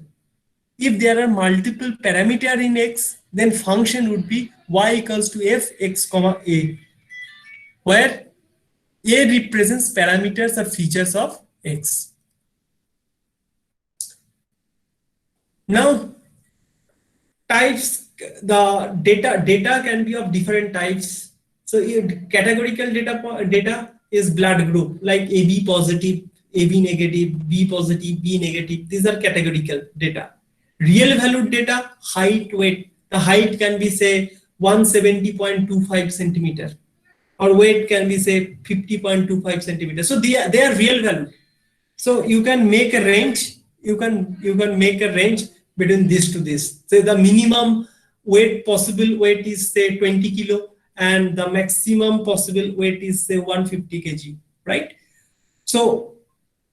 If there are multiple parameters in x, then function would be y equals to f x comma a, where a represents parameters or features of x. Now, types, the data can be of different types. So categorical data is blood group, like AB positive, AB negative, B positive, B negative. These are categorical data. Real valued data, height, weight. The height can be say 170.25 centimeter, or weight can be say 50.25 centimeters. So they are real value. So you can make a range. You can make a range between this to this. Say the minimum weight, possible weight is say 20 kilo, and the maximum possible weight is say 150 kg, right? So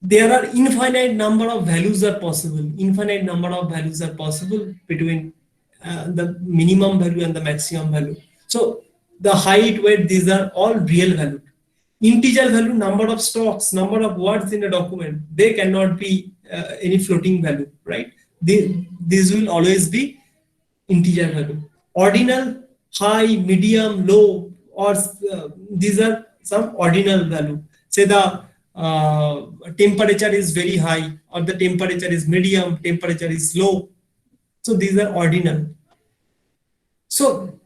there are infinite number of values are possible. Infinite number of values are possible between the minimum value and the maximum value. So the height, weight, these are all real value. Integer value, number of stocks, number of words in a document, they cannot be any floating value, right? These will always be integer value. Ordinal, high, medium, low, or these are some ordinal value. Say the temperature is very high, or the temperature is medium, temperature is low. So these are ordinal. So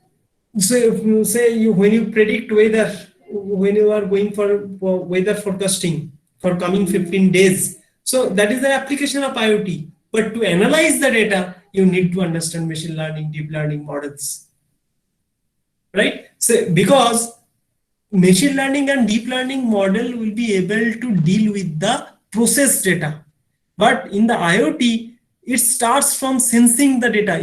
say you, when you predict weather, when you are going for weather forecasting for coming 15 days, so that is the application of IoT. But to analyze the data, you need to understand machine learning, deep learning models, right? So because machine learning and deep learning model will be able to deal with the process data, but in the IoT, it starts from sensing the data.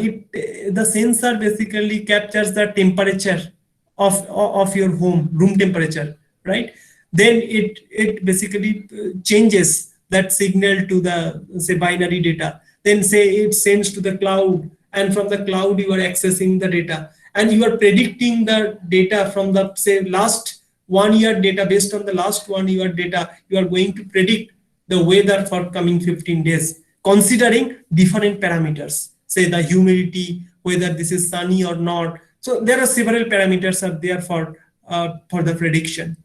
The sensor basically captures the temperature of your room temperature, right? Then it basically changes that signal to the say binary data. Then say it sends to the cloud, and from the cloud you are accessing the data, and you are predicting the data from the say last 1 year data. Based on the last 1 year data, you are going to predict the weather for coming 15 days, considering different parameters, say the humidity, whether this is sunny or not. So there are several parameters are there for the prediction.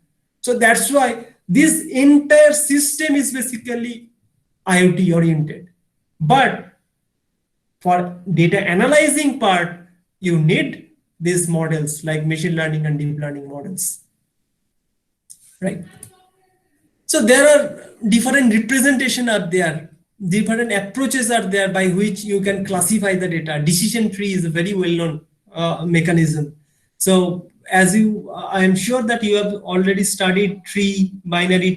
So that's why this entire system is basically IoT oriented. But for data analyzing part, you need these models like machine learning and deep learning models, right? So there are different representation are there, different approaches are there by which you can classify the data. Decision tree is a very well-known mechanism. So as you, I am sure that you have already studied binary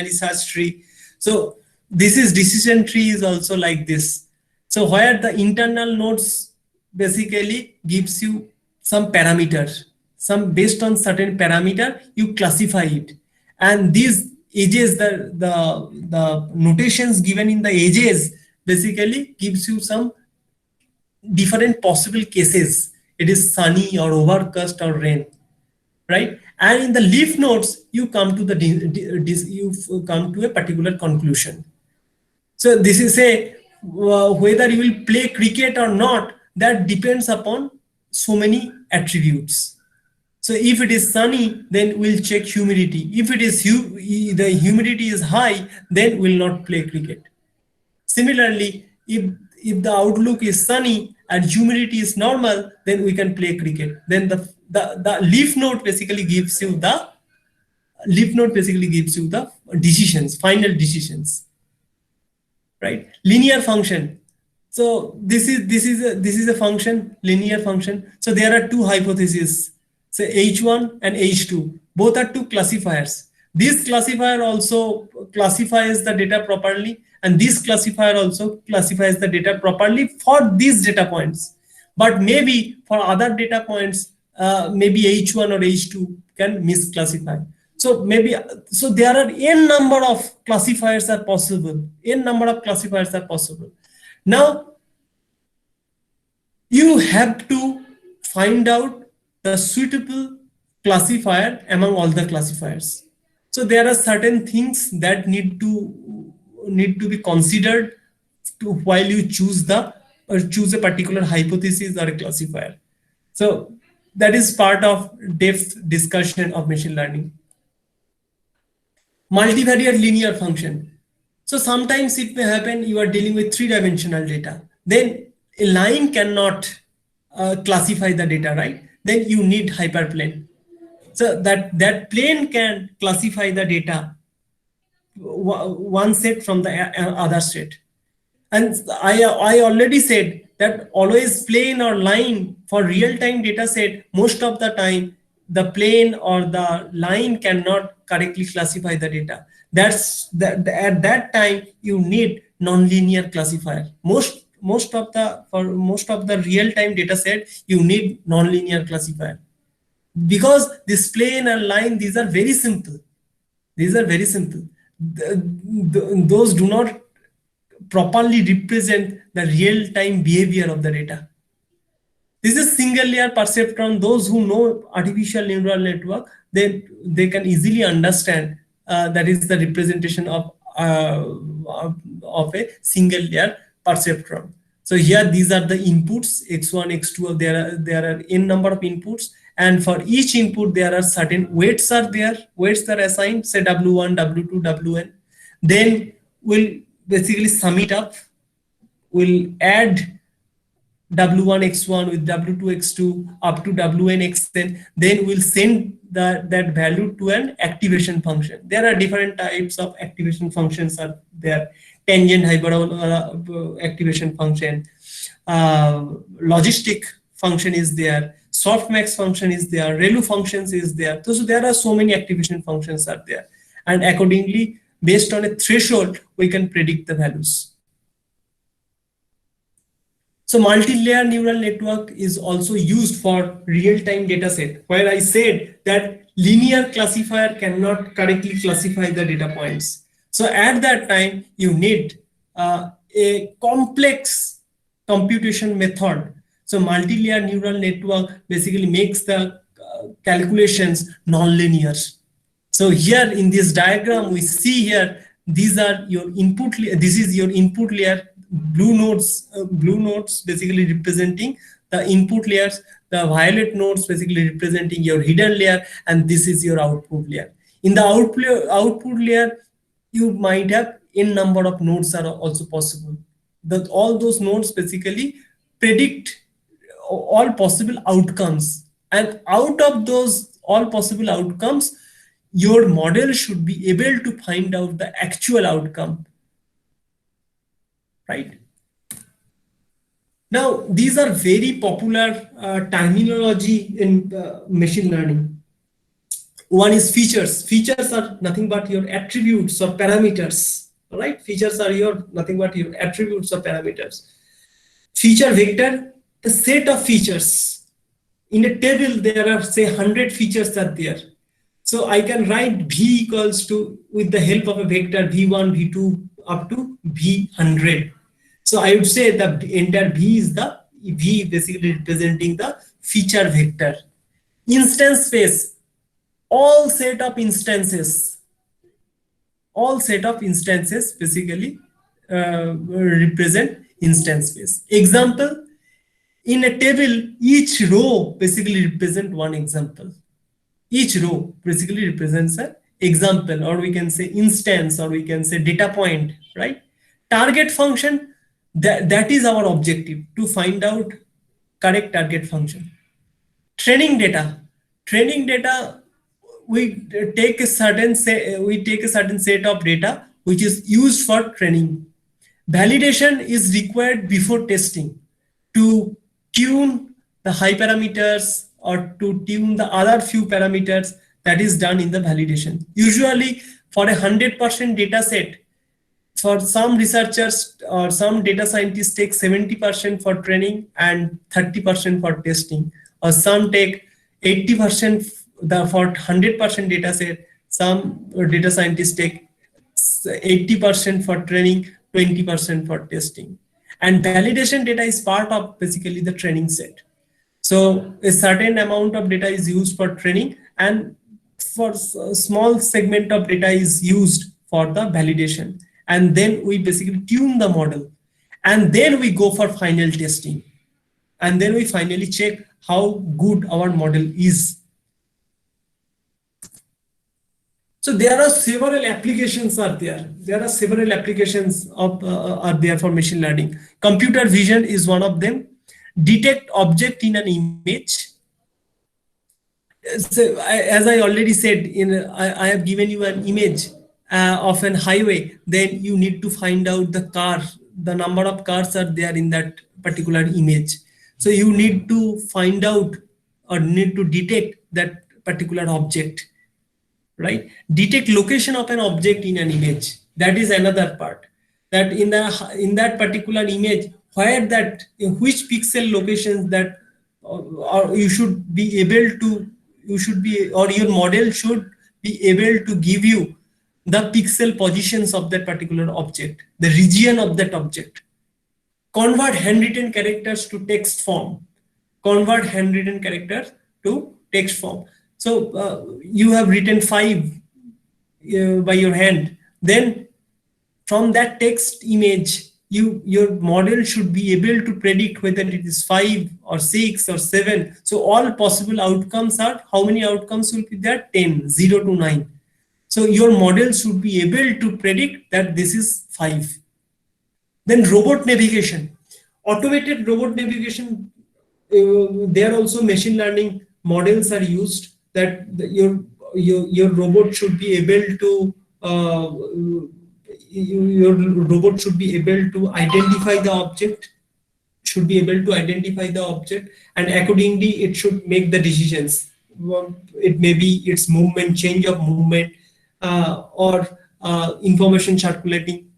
search tree. So this is decision tree is also like this. So where the internal nodes basically gives you some parameters, some based on certain parameter, you classify it. And these edges, the notations given in the edges basically gives you some different possible cases. It is sunny or overcast or rain, right? And in the leaf nodes, you come to you come to a particular conclusion. So this is a whether you will play cricket or not, that depends upon so many attributes. So if it is sunny, then we'll check humidity. If it is the humidity is high, then we'll not play cricket. Similarly, if the outlook is sunny and humidity is normal, then we can play cricket. Then the leaf node basically gives you the decisions, final decisions, right? Linear function. So this is a function, linear function. So there are two hypotheses. So H1 and H2, both are two classifiers. This classifier also classifies the data properly, and this classifier also classifies the data properly for these data points. But maybe for other data points, maybe H1 or H2 can misclassify. So there are n number of classifiers are possible. N number of classifiers are possible. Now you have to find out the suitable classifier among all the classifiers. So there are certain things that need to be considered while you choose a particular hypothesis or a classifier. So that is part of depth discussion of machine learning. Multivariate linear function. So sometimes it may happen you are dealing with 3-dimensional data. Then a line cannot classify the data, right? Then you need hyperplane. So that plane can classify the data one set from the other set. And I already said that always plane or line for real-time data set, most of the time, the plane or the line cannot correctly classify the data. At that time, you need nonlinear classifier. Most of the real-time data set, you need nonlinear classifier. Because this plane and line, these are very simple. These are very simple. Those do not properly represent the real-time behavior of the data. This is single layer perceptron. Those who know artificial neural network, they can easily understand that is the representation of a single layer perceptron. So here these are the inputs x1, x2. There are n number of inputs, and for each input there are certain weights are there. Weights are assigned, say w1, w2, wn. Then we'll basically sum it up. We'll add w1 x1 with w2 x2 up to wn xn. Then we'll send that value to an activation function. There are different types of activation functions are there. Tangent hyperbola activation function, logistic function is there, softmax function is there, ReLU functions is there. So there are so many activation functions are there, and accordingly, based on a threshold, we can predict the values. So multi-layer neural network is also used for real-time data set, where I said that linear classifier cannot correctly classify the data points. So at that time, you need a complex computation method. So multi-layer neural network basically makes the calculations non-linear. So here in this diagram, we see here, these are your input. This is your input layer. Blue nodes basically representing the input layers. The violet nodes basically representing your hidden layer, and this is your output layer. In the output layer, you might have n number of nodes are also possible. All those nodes basically predict all possible outcomes, and out of those all possible outcomes, your model should be able to find out the actual outcome, right? Now, these are very popular terminology in machine learning. One is features. Features are nothing but your attributes or parameters, right? Features are nothing but your attributes or parameters. Feature vector, a set of features. In a table, there are say 100 features are there. So I can write v equals to, with the help of a vector, v1, v2 up to v100. So I would say the entire v is the v basically representing the feature vector. Instance space. All set of instances basically represent instance space. Example, in a table, each row basically represents one example. Each row basically represents an example, or we can say instance, or we can say data point, right? Target function, that is our objective, to find out correct target function. Training data, we take a certain set of data which is used for training. Validation is required before testing to tune the high parameters or to tune the other few parameters. That is done in the validation. Usually for 100% data set, for some researchers or some data scientists take 70% for training and 30% for testing, or some take 80% for 100% data set. Some data scientists take 80% for training, 20% for testing. And validation data is part of basically the training set. So a certain amount of data is used for training, and for a small segment of data is used for the validation. And then we basically tune the model, and then we go for final testing. And then we finally check how good our model is. So there are several applications are there. There are several applications are there for machine learning. Computer vision is one of them. Detect object in an image. So as I already said, I have given you an image of an highway. Then you need to find out the car the number of cars are there in that particular image. So you need to find out or need to detect that particular object, right? Detect location of an object in an image. That is another part. That in that particular image, where that, in which pixel locations that, or you should be able to, you should be, or your model should be able to give you the pixel positions of that particular object, the region of that object. Convert handwritten characters to text form. Convert handwritten characters to text form. So you have written 5 by your hand. Then from that text image, your model should be able to predict whether it is 5 or 6 or 7. So all possible outcomes are, how many outcomes will be there? 10, 0 to 9. So your model should be able to predict that this is 5. Then robot navigation, automated robot navigation. There also machine learning models are used, that your robot should be able to your robot should be able to identify the object, and accordingly it should make the decisions. It may be its movement, change of movement, or information circulating.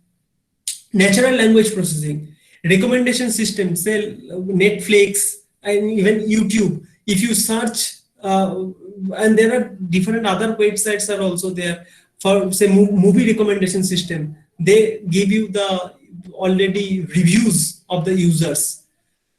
Natural language processing, recommendation system, say Netflix and even YouTube. If you search, and there are different other websites are also there for, say, movie recommendation system. They give you the already reviews of the users.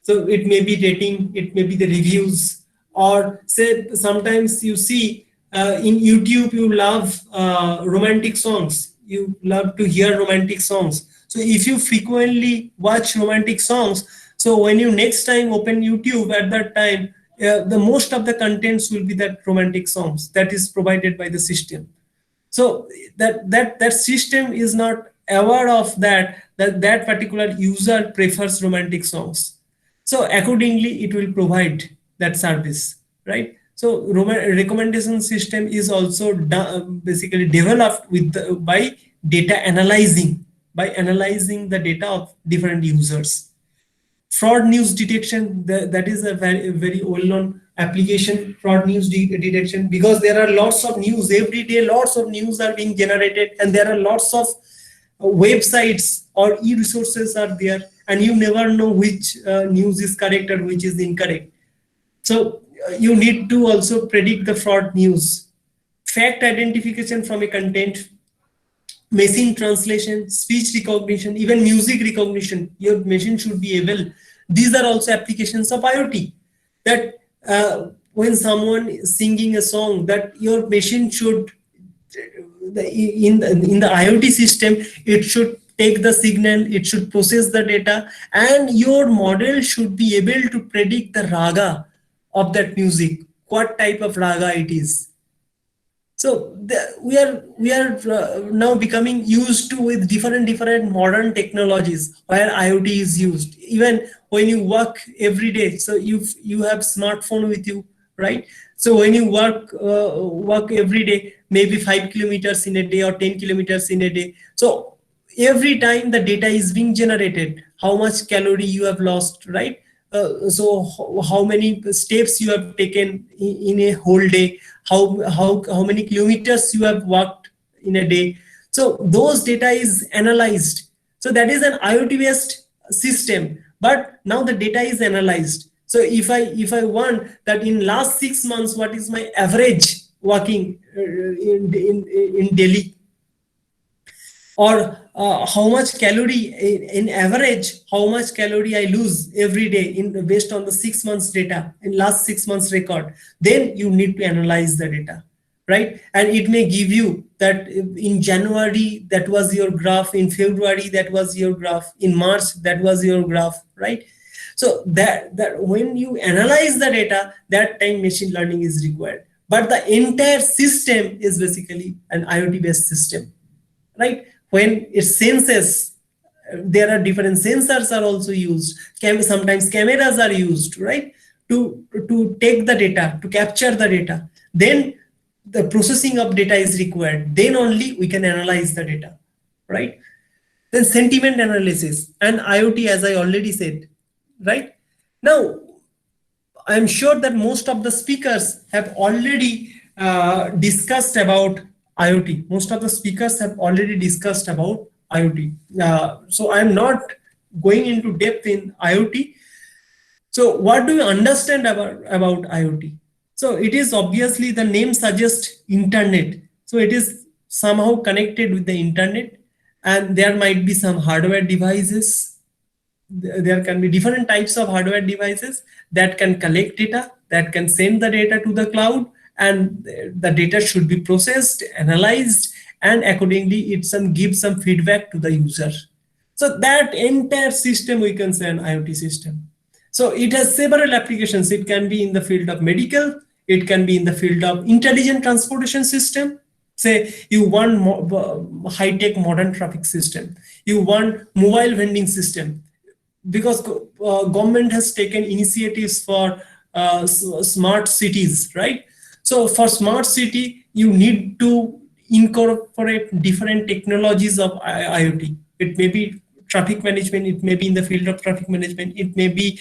So it may be rating, it may be the reviews, or say sometimes you see in YouTube you love romantic songs. You love to hear romantic songs. So if you frequently watch romantic songs, so when you next time open YouTube, at that time, the most of the contents will be that romantic songs that is provided by the system. So that system is not aware of that particular user prefers romantic songs. So accordingly, it will provide that service, right? So recommendation system is also basically developed by data analyzing, by analyzing the data of different users. Fraud news detection, that is a very well-known application, fraud news detection, because there are lots of news every day, lots of news are being generated, and there are lots of websites or e-resources are there, and you never know which news is correct or which is incorrect. So you need to also predict the fraud news. Fact identification from a content, machine translation, speech recognition, even music recognition, your machine should be able. These are also applications of IoT, that when someone is singing a song, that your machine should, in the IoT system, it should take the signal, it should process the data, and your model should be able to predict the raga of that music, what type of raga it is. So we are now becoming used to with different modern technologies where IoT is used. Even when you work every day, so you have smartphone with you, right? So when you work every day, maybe 5 kilometers in a day or 10 kilometers in a day. So every time the data is being generated, how much calorie you have lost, right? So how many steps you have taken in a whole day, how many kilometers you have walked in a day. So those data is analyzed. So that is an IoT based system, but now the data is analyzed. So if I want that in last 6 months, what is my average walking in Delhi, or how much calorie in average, how much calorie I lose every day based on the 6 months data, in last 6 months record, then you need to analyze the data, right? And it may give you that in January that was your graph, in February that was your graph, in March that was your graph, right? So that when you analyze the data, that time machine learning is required. But the entire system is basically an IoT based system, right? When it senses, there are different sensors are also used. Sometimes cameras are used, right? To take the data, to capture the data. Then the processing of data is required. Then only we can analyze the data, right? Then sentiment analysis and IoT, as I already said, right? Now, I'm sure that most of the speakers have already discussed about IoT. Most of the speakers have already discussed about IoT. So I'm not going into depth in IoT. So what do you understand about IoT? So it is obviously, the name suggests internet. So it is somehow connected with the internet, and there might be some hardware devices. There can be different types of hardware devices that can collect data, that can send the data to the cloud, and the data should be processed, analyzed, and accordingly it gives some feedback to the user. So that entire system we can say an IoT system. So it has several applications. It can be in the field of medical, it can be in the field of intelligent transportation system. Say you want high-tech modern traffic system, you want mobile vending system, because government has taken initiatives for smart cities, right? So for smart city, you need to incorporate different technologies of IoT. It may be traffic management, it may be in the field of traffic management, it may be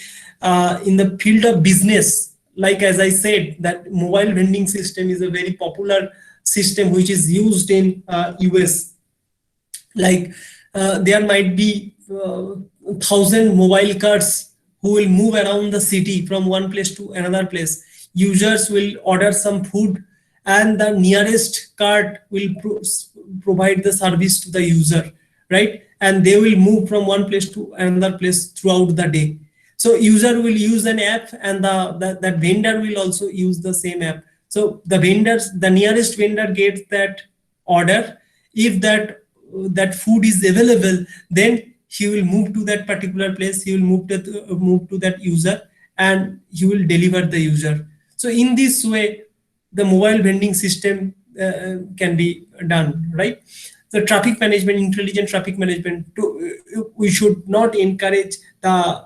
in the field of business. Like as I said, that mobile vending system is a very popular system which is used in US. Like there might be 1,000 mobile cars who will move around the city from one place to another place. Users will order some food, and the nearest cart will provide the service to the user, right? And they will move from one place to another place throughout the day. So user will use an app, and that vendor will also use the same app. So the nearest vendor gets that order. If that food is available, then he will move to that particular place, he will move to that user, and he will deliver the user. So in this way, the mobile vending system can be done, right? The traffic management, intelligent traffic management, we should not encourage the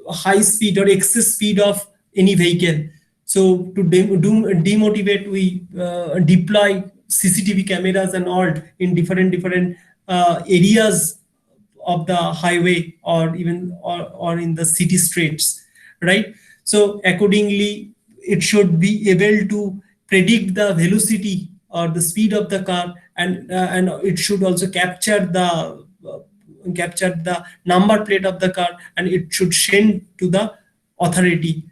high speed or excess speed of any vehicle. So to demotivate, we deploy CCTV cameras and all in different areas of the highway, or even or in the city streets, right? So accordingly, it should be able to predict the velocity or the speed of the car, and it should also capture the number plate of the car, and it should send to the authority,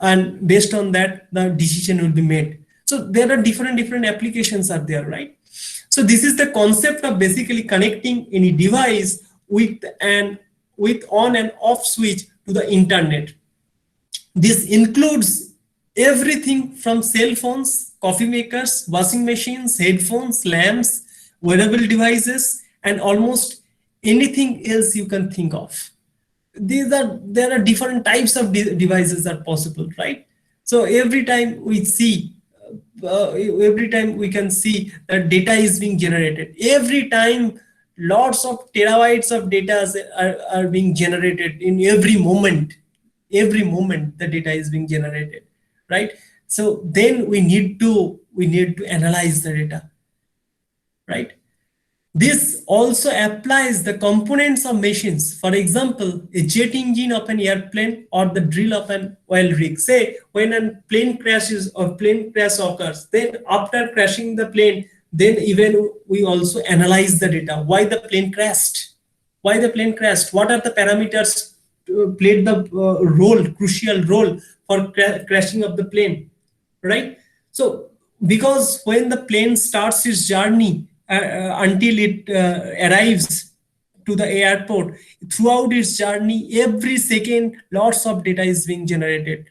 and based on that the decision will be made. So there are different applications are there, right? So this is the concept of basically connecting any device with on and off switch to the internet. This includes everything from cell phones, coffee makers, washing machines, headphones, lamps, wearable devices, and almost anything else you can think of. There are different types of devices are possible, right? So every time we can see that data is being generated. Every time lots of terabytes of data are being generated in every moment. Every moment the data is being generated, right? So then we need to analyze the data, right? This also applies the components of machines. For example, a jet engine of an airplane or the drill of an oil rig. Say when a plane crash occurs, then after crashing the plane, then even we also analyze the data. Why the plane crashed? Why the plane crashed? What are the parameters played the crucial role for crashing of the plane, right? So because when the plane starts its journey until it arrives to the airport, throughout its journey, every second lots of data is being generated.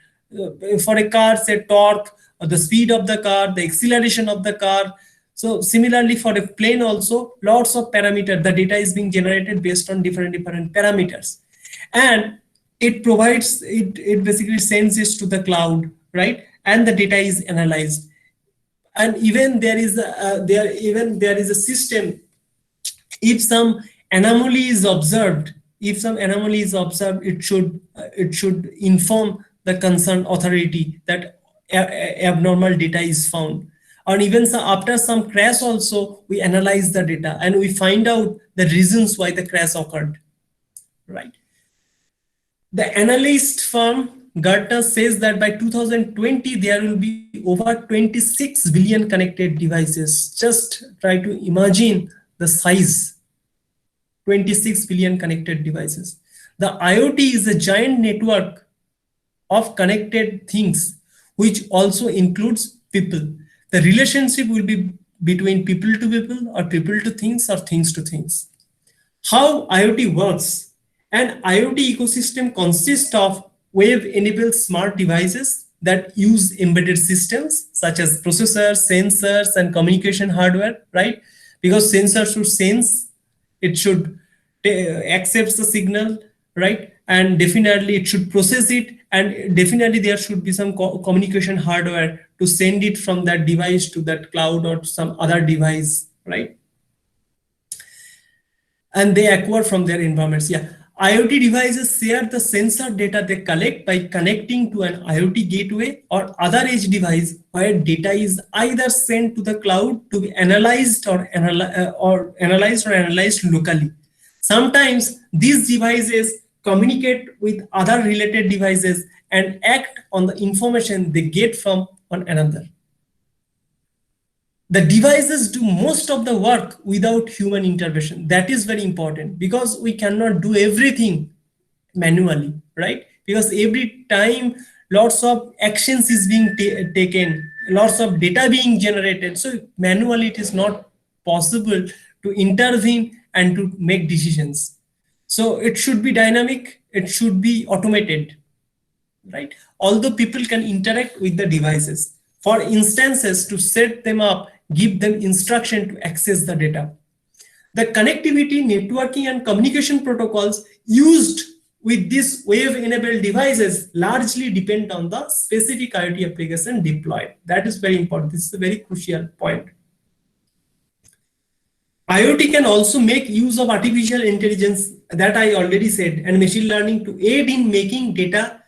For a car, say torque, the speed of the car, the acceleration of the car. So similarly for a plane also, lots of parameters, the data is being generated based on different parameters, and it provides it basically sends it to the cloud, right? And the data is analyzed. And even there is a system. If some anomaly is observed, it should inform the concerned authority that abnormal data is found. or even after some crash also, we analyze the data and we find out the reasons why the crash occurred, right? The analyst firm Gartner says that by 2020, there will be over 26 billion connected devices. Just try to imagine the size, 26 billion connected devices. The IoT is a giant network of connected things, which also includes people. The relationship will be between people to people, or people to things, or things to things. How IoT works. An IoT ecosystem consists of web-enabled smart devices that use embedded systems such as processors, sensors, and communication hardware, right? Because sensor should sense, it should accept the signal, right? And definitely it should process it, and definitely there should be some communication hardware to send it from that device to that cloud or some other device, right? And they acquire from their environments. Yeah, IoT devices share the sensor data they collect by connecting to an IoT gateway or other edge device, where data is either sent to the cloud to be analyzed or analyzed locally. Sometimes these devices communicate with other related devices and act on the information they get from one another. The devices do most of the work without human intervention. That is very important, because we cannot do everything manually, right? Because every time lots of actions is being taken, lots of data being generated. So manually it is not possible to intervene and to make decisions. So it should be dynamic, it should be automated, right? Although people can interact with the devices. For instances, to set them up, give them instruction to access the data. The connectivity, networking, and communication protocols used with these web-enabled devices largely depend on the specific IoT application deployed. That is very important. This is a very crucial point. IoT can also make use of artificial intelligence, that I already said, and machine learning to aid in making data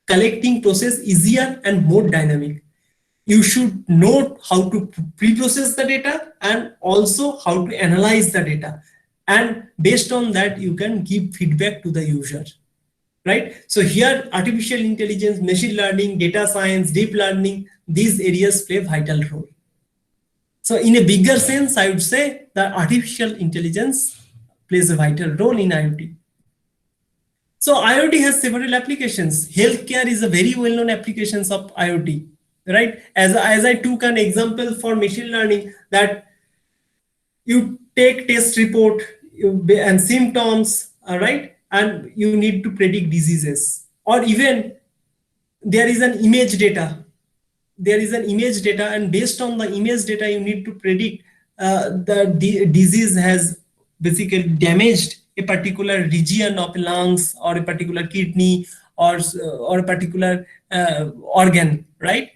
collecting process easier and more dynamic. You should know how to pre-process the data and also how to analyze the data. And based on that, you can give feedback to the user, right? So here, artificial intelligence, machine learning, data science, deep learning, these areas play a vital role. So in a bigger sense, I would say that artificial intelligence plays a vital role in IoT. So IoT has several applications. Healthcare is a very well-known application of IoT, right? As I took an example for machine learning, that you take test report and symptoms, right? And you need to predict diseases. Or even there is an image data. There is an image data, and based on the image data, you need to predict the disease has basically damaged a particular region of lungs or a particular kidney or a particular organ, right?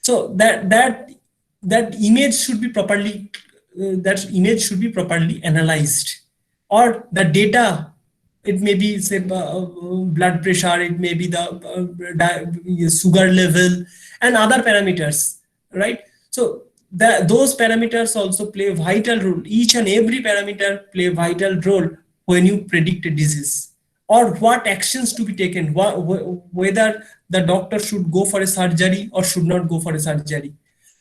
So that image should be properly analyzed, or the data, it may be say blood pressure, it may be the sugar level and other parameters, right? So those parameters also play a vital role. Each and every parameter play a vital role when you predict a disease, or what actions to be taken, whether the doctor should go for a surgery or should not go for a surgery.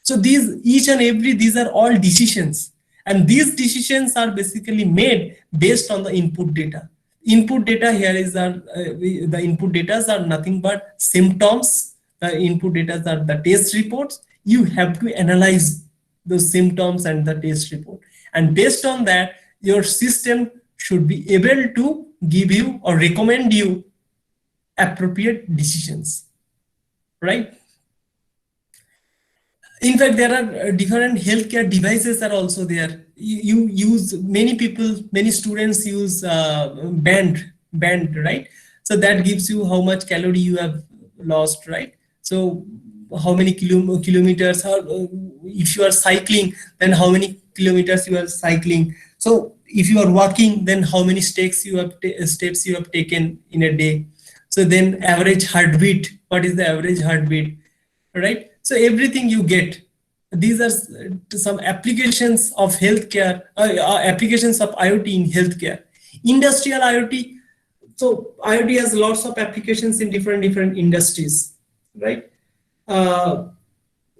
So these are all decisions, and these decisions are basically made based on the input data. Input data here is the input data are nothing but symptoms. The input data are the test reports. You have to analyze those symptoms and the test report, and based on that, your system should be able to give you or recommend you appropriate decisions, right? In fact, there are different healthcare devices are also there. You use, many students use band, right? So that gives you how much calorie you have lost, right? So how many kilometers, if you are cycling, then how many kilometers you are cycling. So if you are walking, then how many steps you have taken in a day. So then average heartbeat, what is the average heartbeat, right? So everything you get, these are some applications of healthcare, applications of IoT in healthcare. Industrial IoT. So IoT has lots of applications in different industries, right?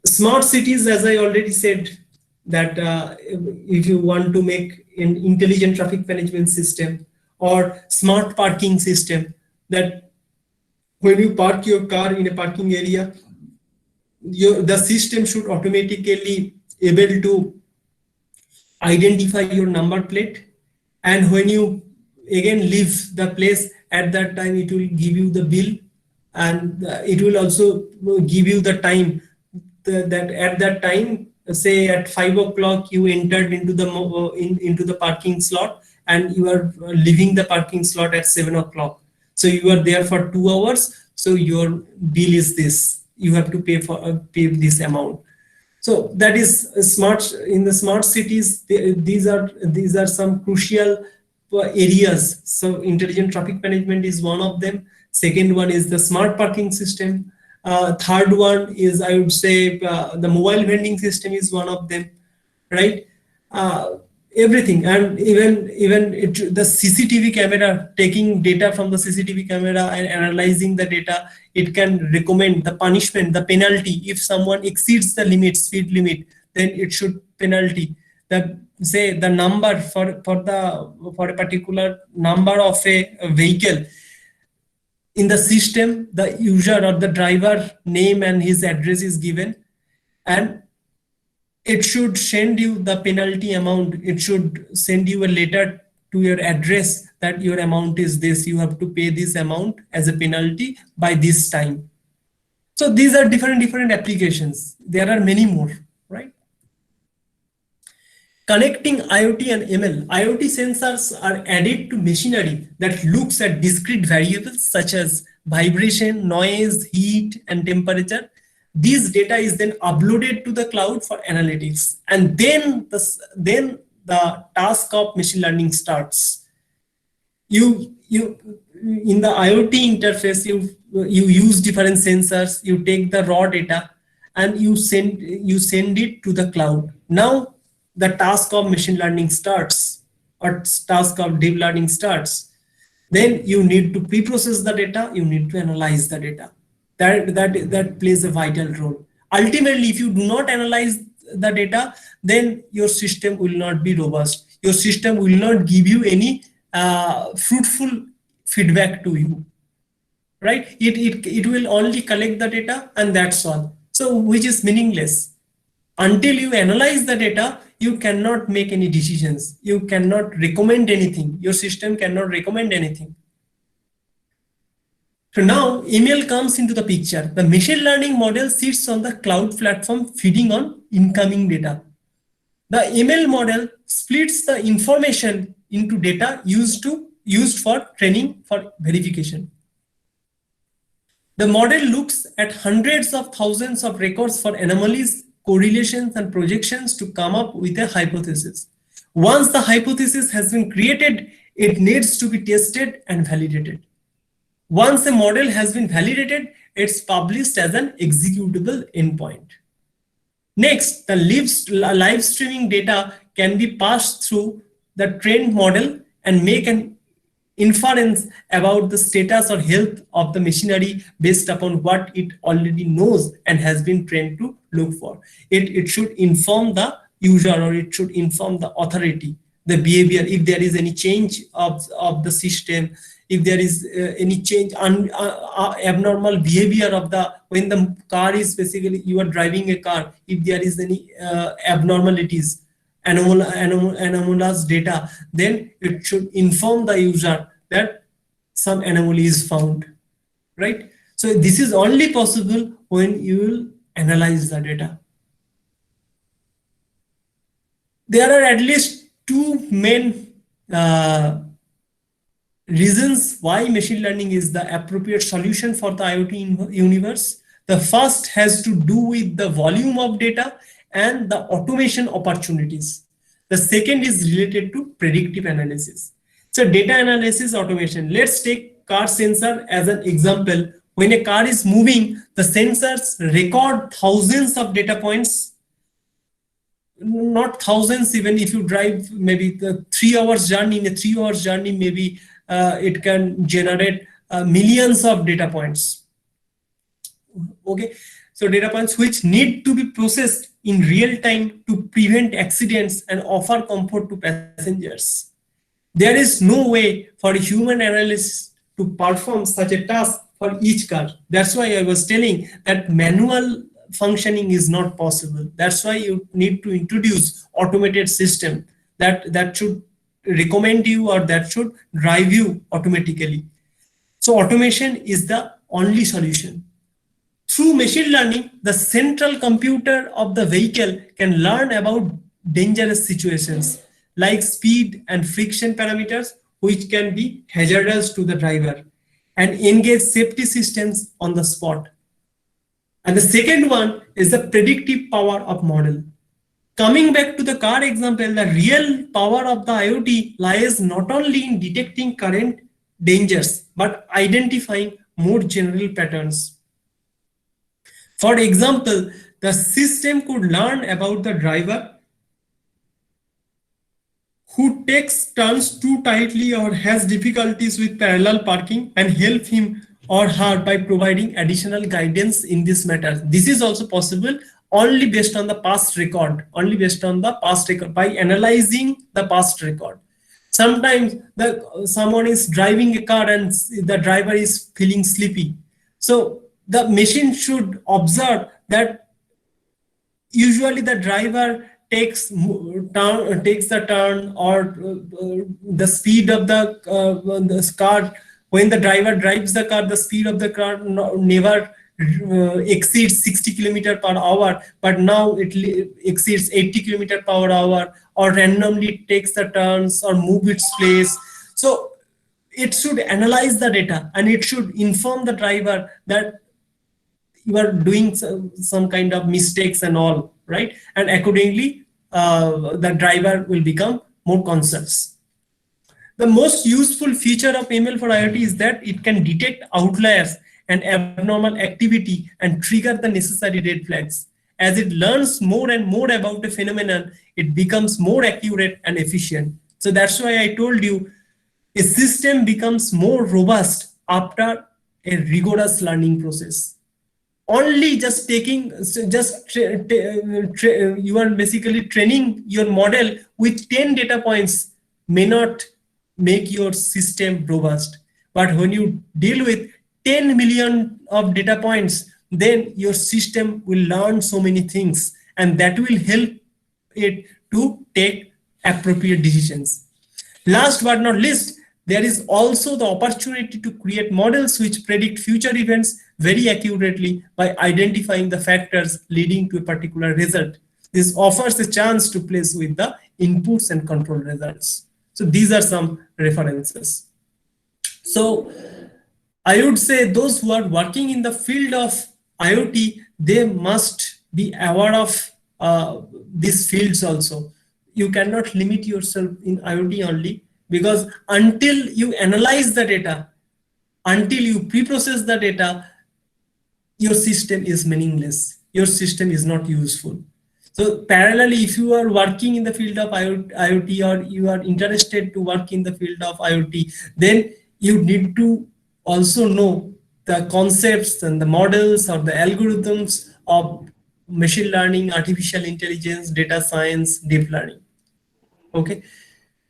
Smart cities, as I already said, that if you want to make an intelligent traffic management system or smart parking system, that when you park your car in a parking area, the system should automatically able to identify your number plate, and when you again leave the place, at that time it will give you the bill, and it will also give you the time that at that time, say at 5 o'clock you entered into the into the parking slot, and you are leaving the parking slot at 7 o'clock. So you are there for 2 hours, so your bill is this, you have to pay for pay this amount. So that is smart. In the smart cities, these are some crucial areas. So intelligent traffic management is one of them. Second one is the smart parking system. Third one is, I would say, the mobile vending system is one of them, right? Everything, and even the CCTV camera, taking data from the CCTV camera and analyzing the data, it can recommend the punishment, the penalty. If someone exceeds the limit, speed limit, then it should penalty. The say the number for a particular number of a vehicle. In the system, the user or the driver name and his address is given, and it should send you the penalty amount. It should send you a letter to your address that your amount is this, you have to pay this amount as a penalty by this time. So these are different applications. There are many more, right? Connecting IoT and ML. IoT sensors are added to machinery that looks at discrete variables such as vibration, noise, heat, and temperature. This data is then uploaded to the cloud for analytics, and then the task of machine learning starts. You in the IoT interface, you use different sensors, you take the raw data, and you send it to the cloud. Now the task of machine learning starts, or task of deep learning starts. Then you need to pre-process the data, you need to analyze the data. That plays a vital role. Ultimately, if you do not analyze the data, then your system will not be robust. Your system will not give you any fruitful feedback to you, right? It will only collect the data, and that's all. So which is meaningless. Until you analyze the data, you cannot make any decisions. You cannot recommend anything. Your system cannot recommend anything. So now ML comes into the picture. The machine learning model sits on the cloud platform feeding on incoming data. The ML model splits the information into data used for training, for verification. The model looks at hundreds of thousands of records for anomalies, correlations, and projections to come up with a hypothesis. Once the hypothesis has been created, it needs to be tested and validated. Once a model has been validated, it's published as an executable endpoint. Next, the live streaming data can be passed through the trained model and make an inference about the status or health of the machinery based upon what it already knows and has been trained to look for. It should inform the user, or it should inform the authority, the behavior, if there is any change of the system, if there is any change, abnormal behavior of when the car is, basically you are driving a car, if there is any abnormalities, anomalous data, then it should inform the user that some anomaly is found, right? So this is only possible when you will analyze the data. There are at least two main reasons why machine learning is the appropriate solution for the IoT universe. The first has to do with the volume of data and the automation opportunities. The second is related to predictive analysis. So data analysis, automation. Let's take car sensor as an example. When a car is moving, the sensors record thousands of data points not thousands, even if you drive maybe the 3 hours journey, in a 3 hours journey, maybe it can generate millions of data points. Okay, so data points which need to be processed in real time to prevent accidents and offer comfort to passengers. There is no way for a human analyst to perform such a task for each car. That's why I was telling that manual functioning is not possible. That's why you need to introduce automated system that should recommend you or that should drive you automatically. So automation is the only solution. Through machine learning, the central computer of the vehicle can learn about dangerous situations like speed and friction parameters, which can be hazardous to the driver, and engage safety systems on the spot. And the second one is the predictive power of model. Coming back to the car example, the real power of the IoT lies not only in detecting current dangers, but identifying more general patterns. For example, the system could learn about the driver who takes turns too tightly or has difficulties with parallel parking and help him or her by providing additional guidance in this matter. This is also possible only based on the past record, by analyzing the past record. Sometimes someone is driving a car and the driver is feeling sleepy. So the machine should observe that usually the driver takes the turn, or the speed of the car. When the driver drives the car, the speed of the car never exceeds 60 km per hour, but now it exceeds 80 km per hour, or randomly takes the turns or move its place. So it should analyze the data and it should inform the driver that you are doing some kind of mistakes and all, right? And accordingly, the driver will become more conscious. The most useful feature of ML for IoT is that it can detect outliers and abnormal activity and trigger the necessary red flags. As it learns more and more about the phenomenon, it becomes more accurate and efficient. So that's why I told you a system becomes more robust after a rigorous learning process. Only just taking, you are basically training your model with 10 data points may not make your system robust. But when you deal with 10 million of data points, then your system will learn so many things, and that will help it to take appropriate decisions. Last but not least, there is also the opportunity to create models which predict future events very accurately by identifying the factors leading to a particular result. This offers a chance to place with the inputs and control results. So these are some references. So I would say those who are working in the field of IoT, they must be aware of these fields also. You cannot limit yourself in IoT only, because until you analyze the data, until you pre-process the data, your system is meaningless. Your system is not useful. So parallelly, if you are working in the field of IoT, or you are interested to work in the field of IoT, then you need to also know the concepts and the models or the algorithms of machine learning, artificial intelligence, data science, deep learning. Okay.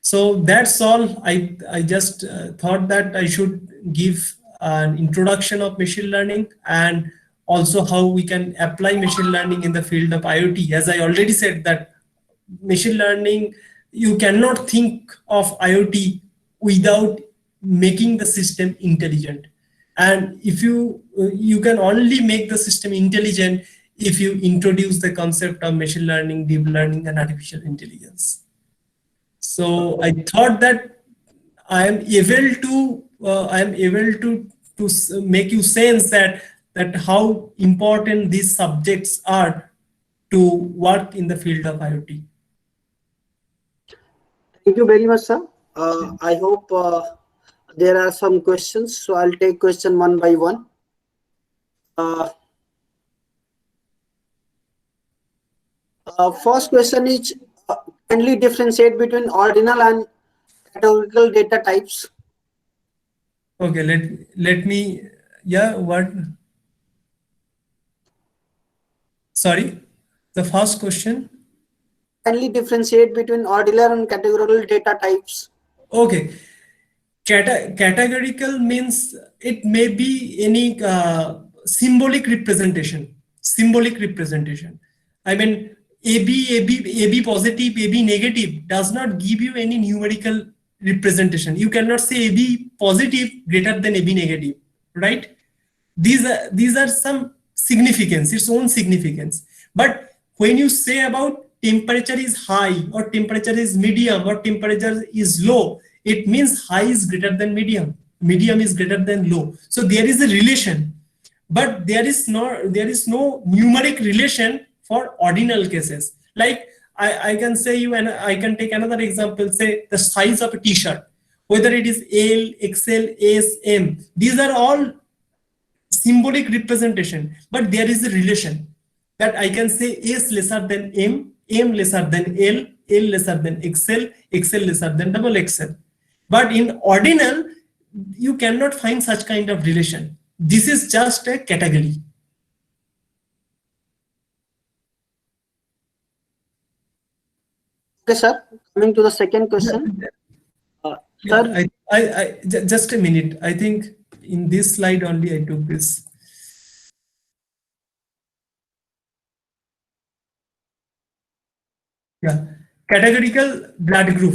So that's all. I just thought that I should give an introduction of machine learning and also how we can apply machine learning in the field of IoT. As I already said that machine learning, you cannot think of IoT without making the system intelligent. And if you can only make the system intelligent if you introduce the concept of machine learning, deep learning, and artificial intelligence. So I thought that I am able to make you sense that how important these subjects are to work in the field of IoT. Thank you very much, sir. I hope there are some questions, so I'll take question one by one. First question is, kindly differentiate between ordinal and categorical data types. Okay, let me, yeah, what? Sorry, the first question. Kindly differentiate between ordinal and categorical data types. Okay, categorical means it may be any symbolic representation. Symbolic representation. I mean, AB positive, AB negative does not give you any numerical representation. You cannot say AB positive greater than AB negative, right? These are some significance, its own significance. But when you say about temperature is high or temperature is medium or temperature is low, it means high is greater than medium, medium is greater than low. So there is a relation, but there is no numeric relation for ordinal cases. Like I can say you, and I can take another example, say the size of a t-shirt, whether it is L, XL, S, M, these are all symbolic representation, but there is a relation that I can say S lesser than M, M lesser than L, L lesser than XL, XL lesser than double XL. But in ordinal, you cannot find such kind of relation. This is just a category. Okay, sir. Coming to the second question. Yeah, Sir, just a minute. I think in this slide only I took this. Yeah, categorical blood group.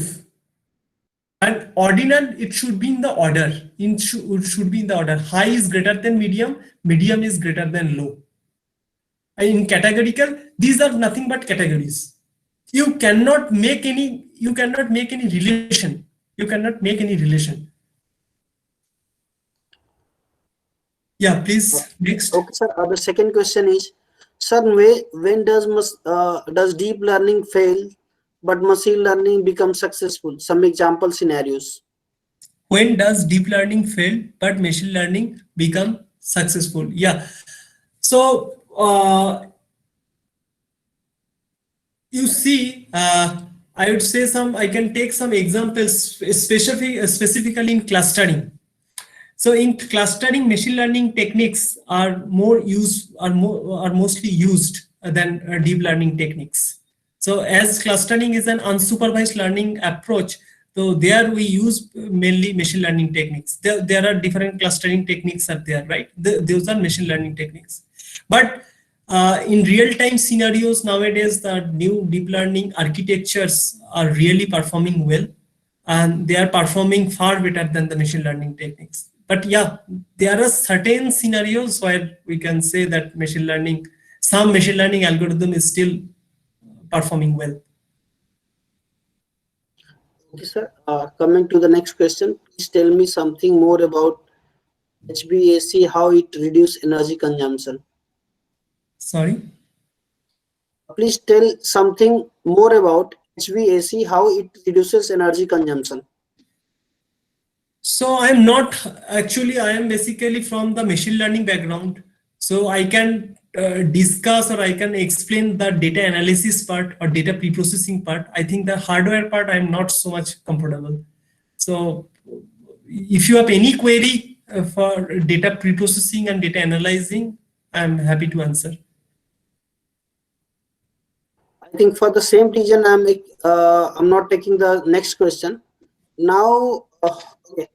And ordinal, it should be in the order. It should be in the order. High is greater than medium, medium is greater than low. And in categorical, these are nothing but categories. You cannot make any relation. You cannot make any relation. Yeah, please, next. okay, sir. The second question is, sir, when does deep learning fail, but machine learning become successful? Some example scenarios. When does deep learning fail, but machine learning become successful? Yeah. So you see, I would say I can take some examples specifically in clustering. So in clustering, machine learning techniques are mostly used than deep learning techniques. So as clustering is an unsupervised learning approach, so there we use mainly machine learning techniques. There are different clustering techniques are there, right? Those are machine learning techniques. But in real-time scenarios nowadays, the new deep learning architectures are really performing well, and they are performing far better than the machine learning techniques. But yeah, there are certain scenarios where we can say that some machine learning algorithm is still performing well. Okay, sir. Coming to the next question, please tell me something more about HVAC, how it reduce energy consumption. Sorry? Please tell something more about HVAC, how it reduces energy consumption. So I am basically from the machine learning background. So I can discuss or I can explain the data analysis part or data pre-processing part. I think the hardware part, I'm not so much comfortable. So if you have any query for data pre-processing and data analyzing, I'm happy to answer. I think for the same reason, I'm not taking the next question. Now, okay.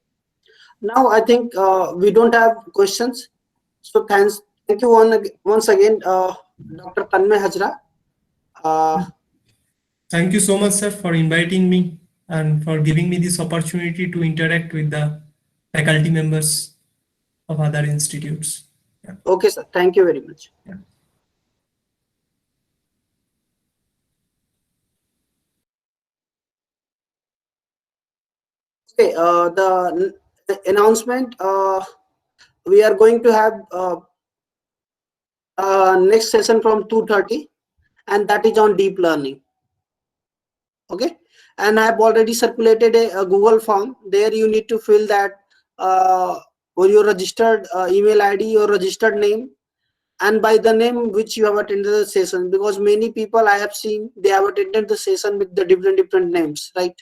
Now I think we don't have questions. So thank you once again, Dr. Tanmay Hajra. Thank you so much, sir, for inviting me and for giving me this opportunity to interact with the faculty members of other institutes. Yeah. Okay, sir. Thank you very much. Yeah. Okay, the announcement, we are going to have next session from 2:30, and that is on deep learning. Okay, and I have already circulated a Google form. There you need to fill that or your registered email ID, your registered name, and by the name which you have attended the session, because many people I have seen, they have attended the session with the different names, right?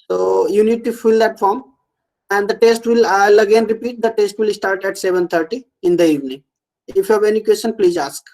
So you need to fill that form, and the test will, I'll again repeat, the test will start at 7:30 in the evening. If you have any question, please ask.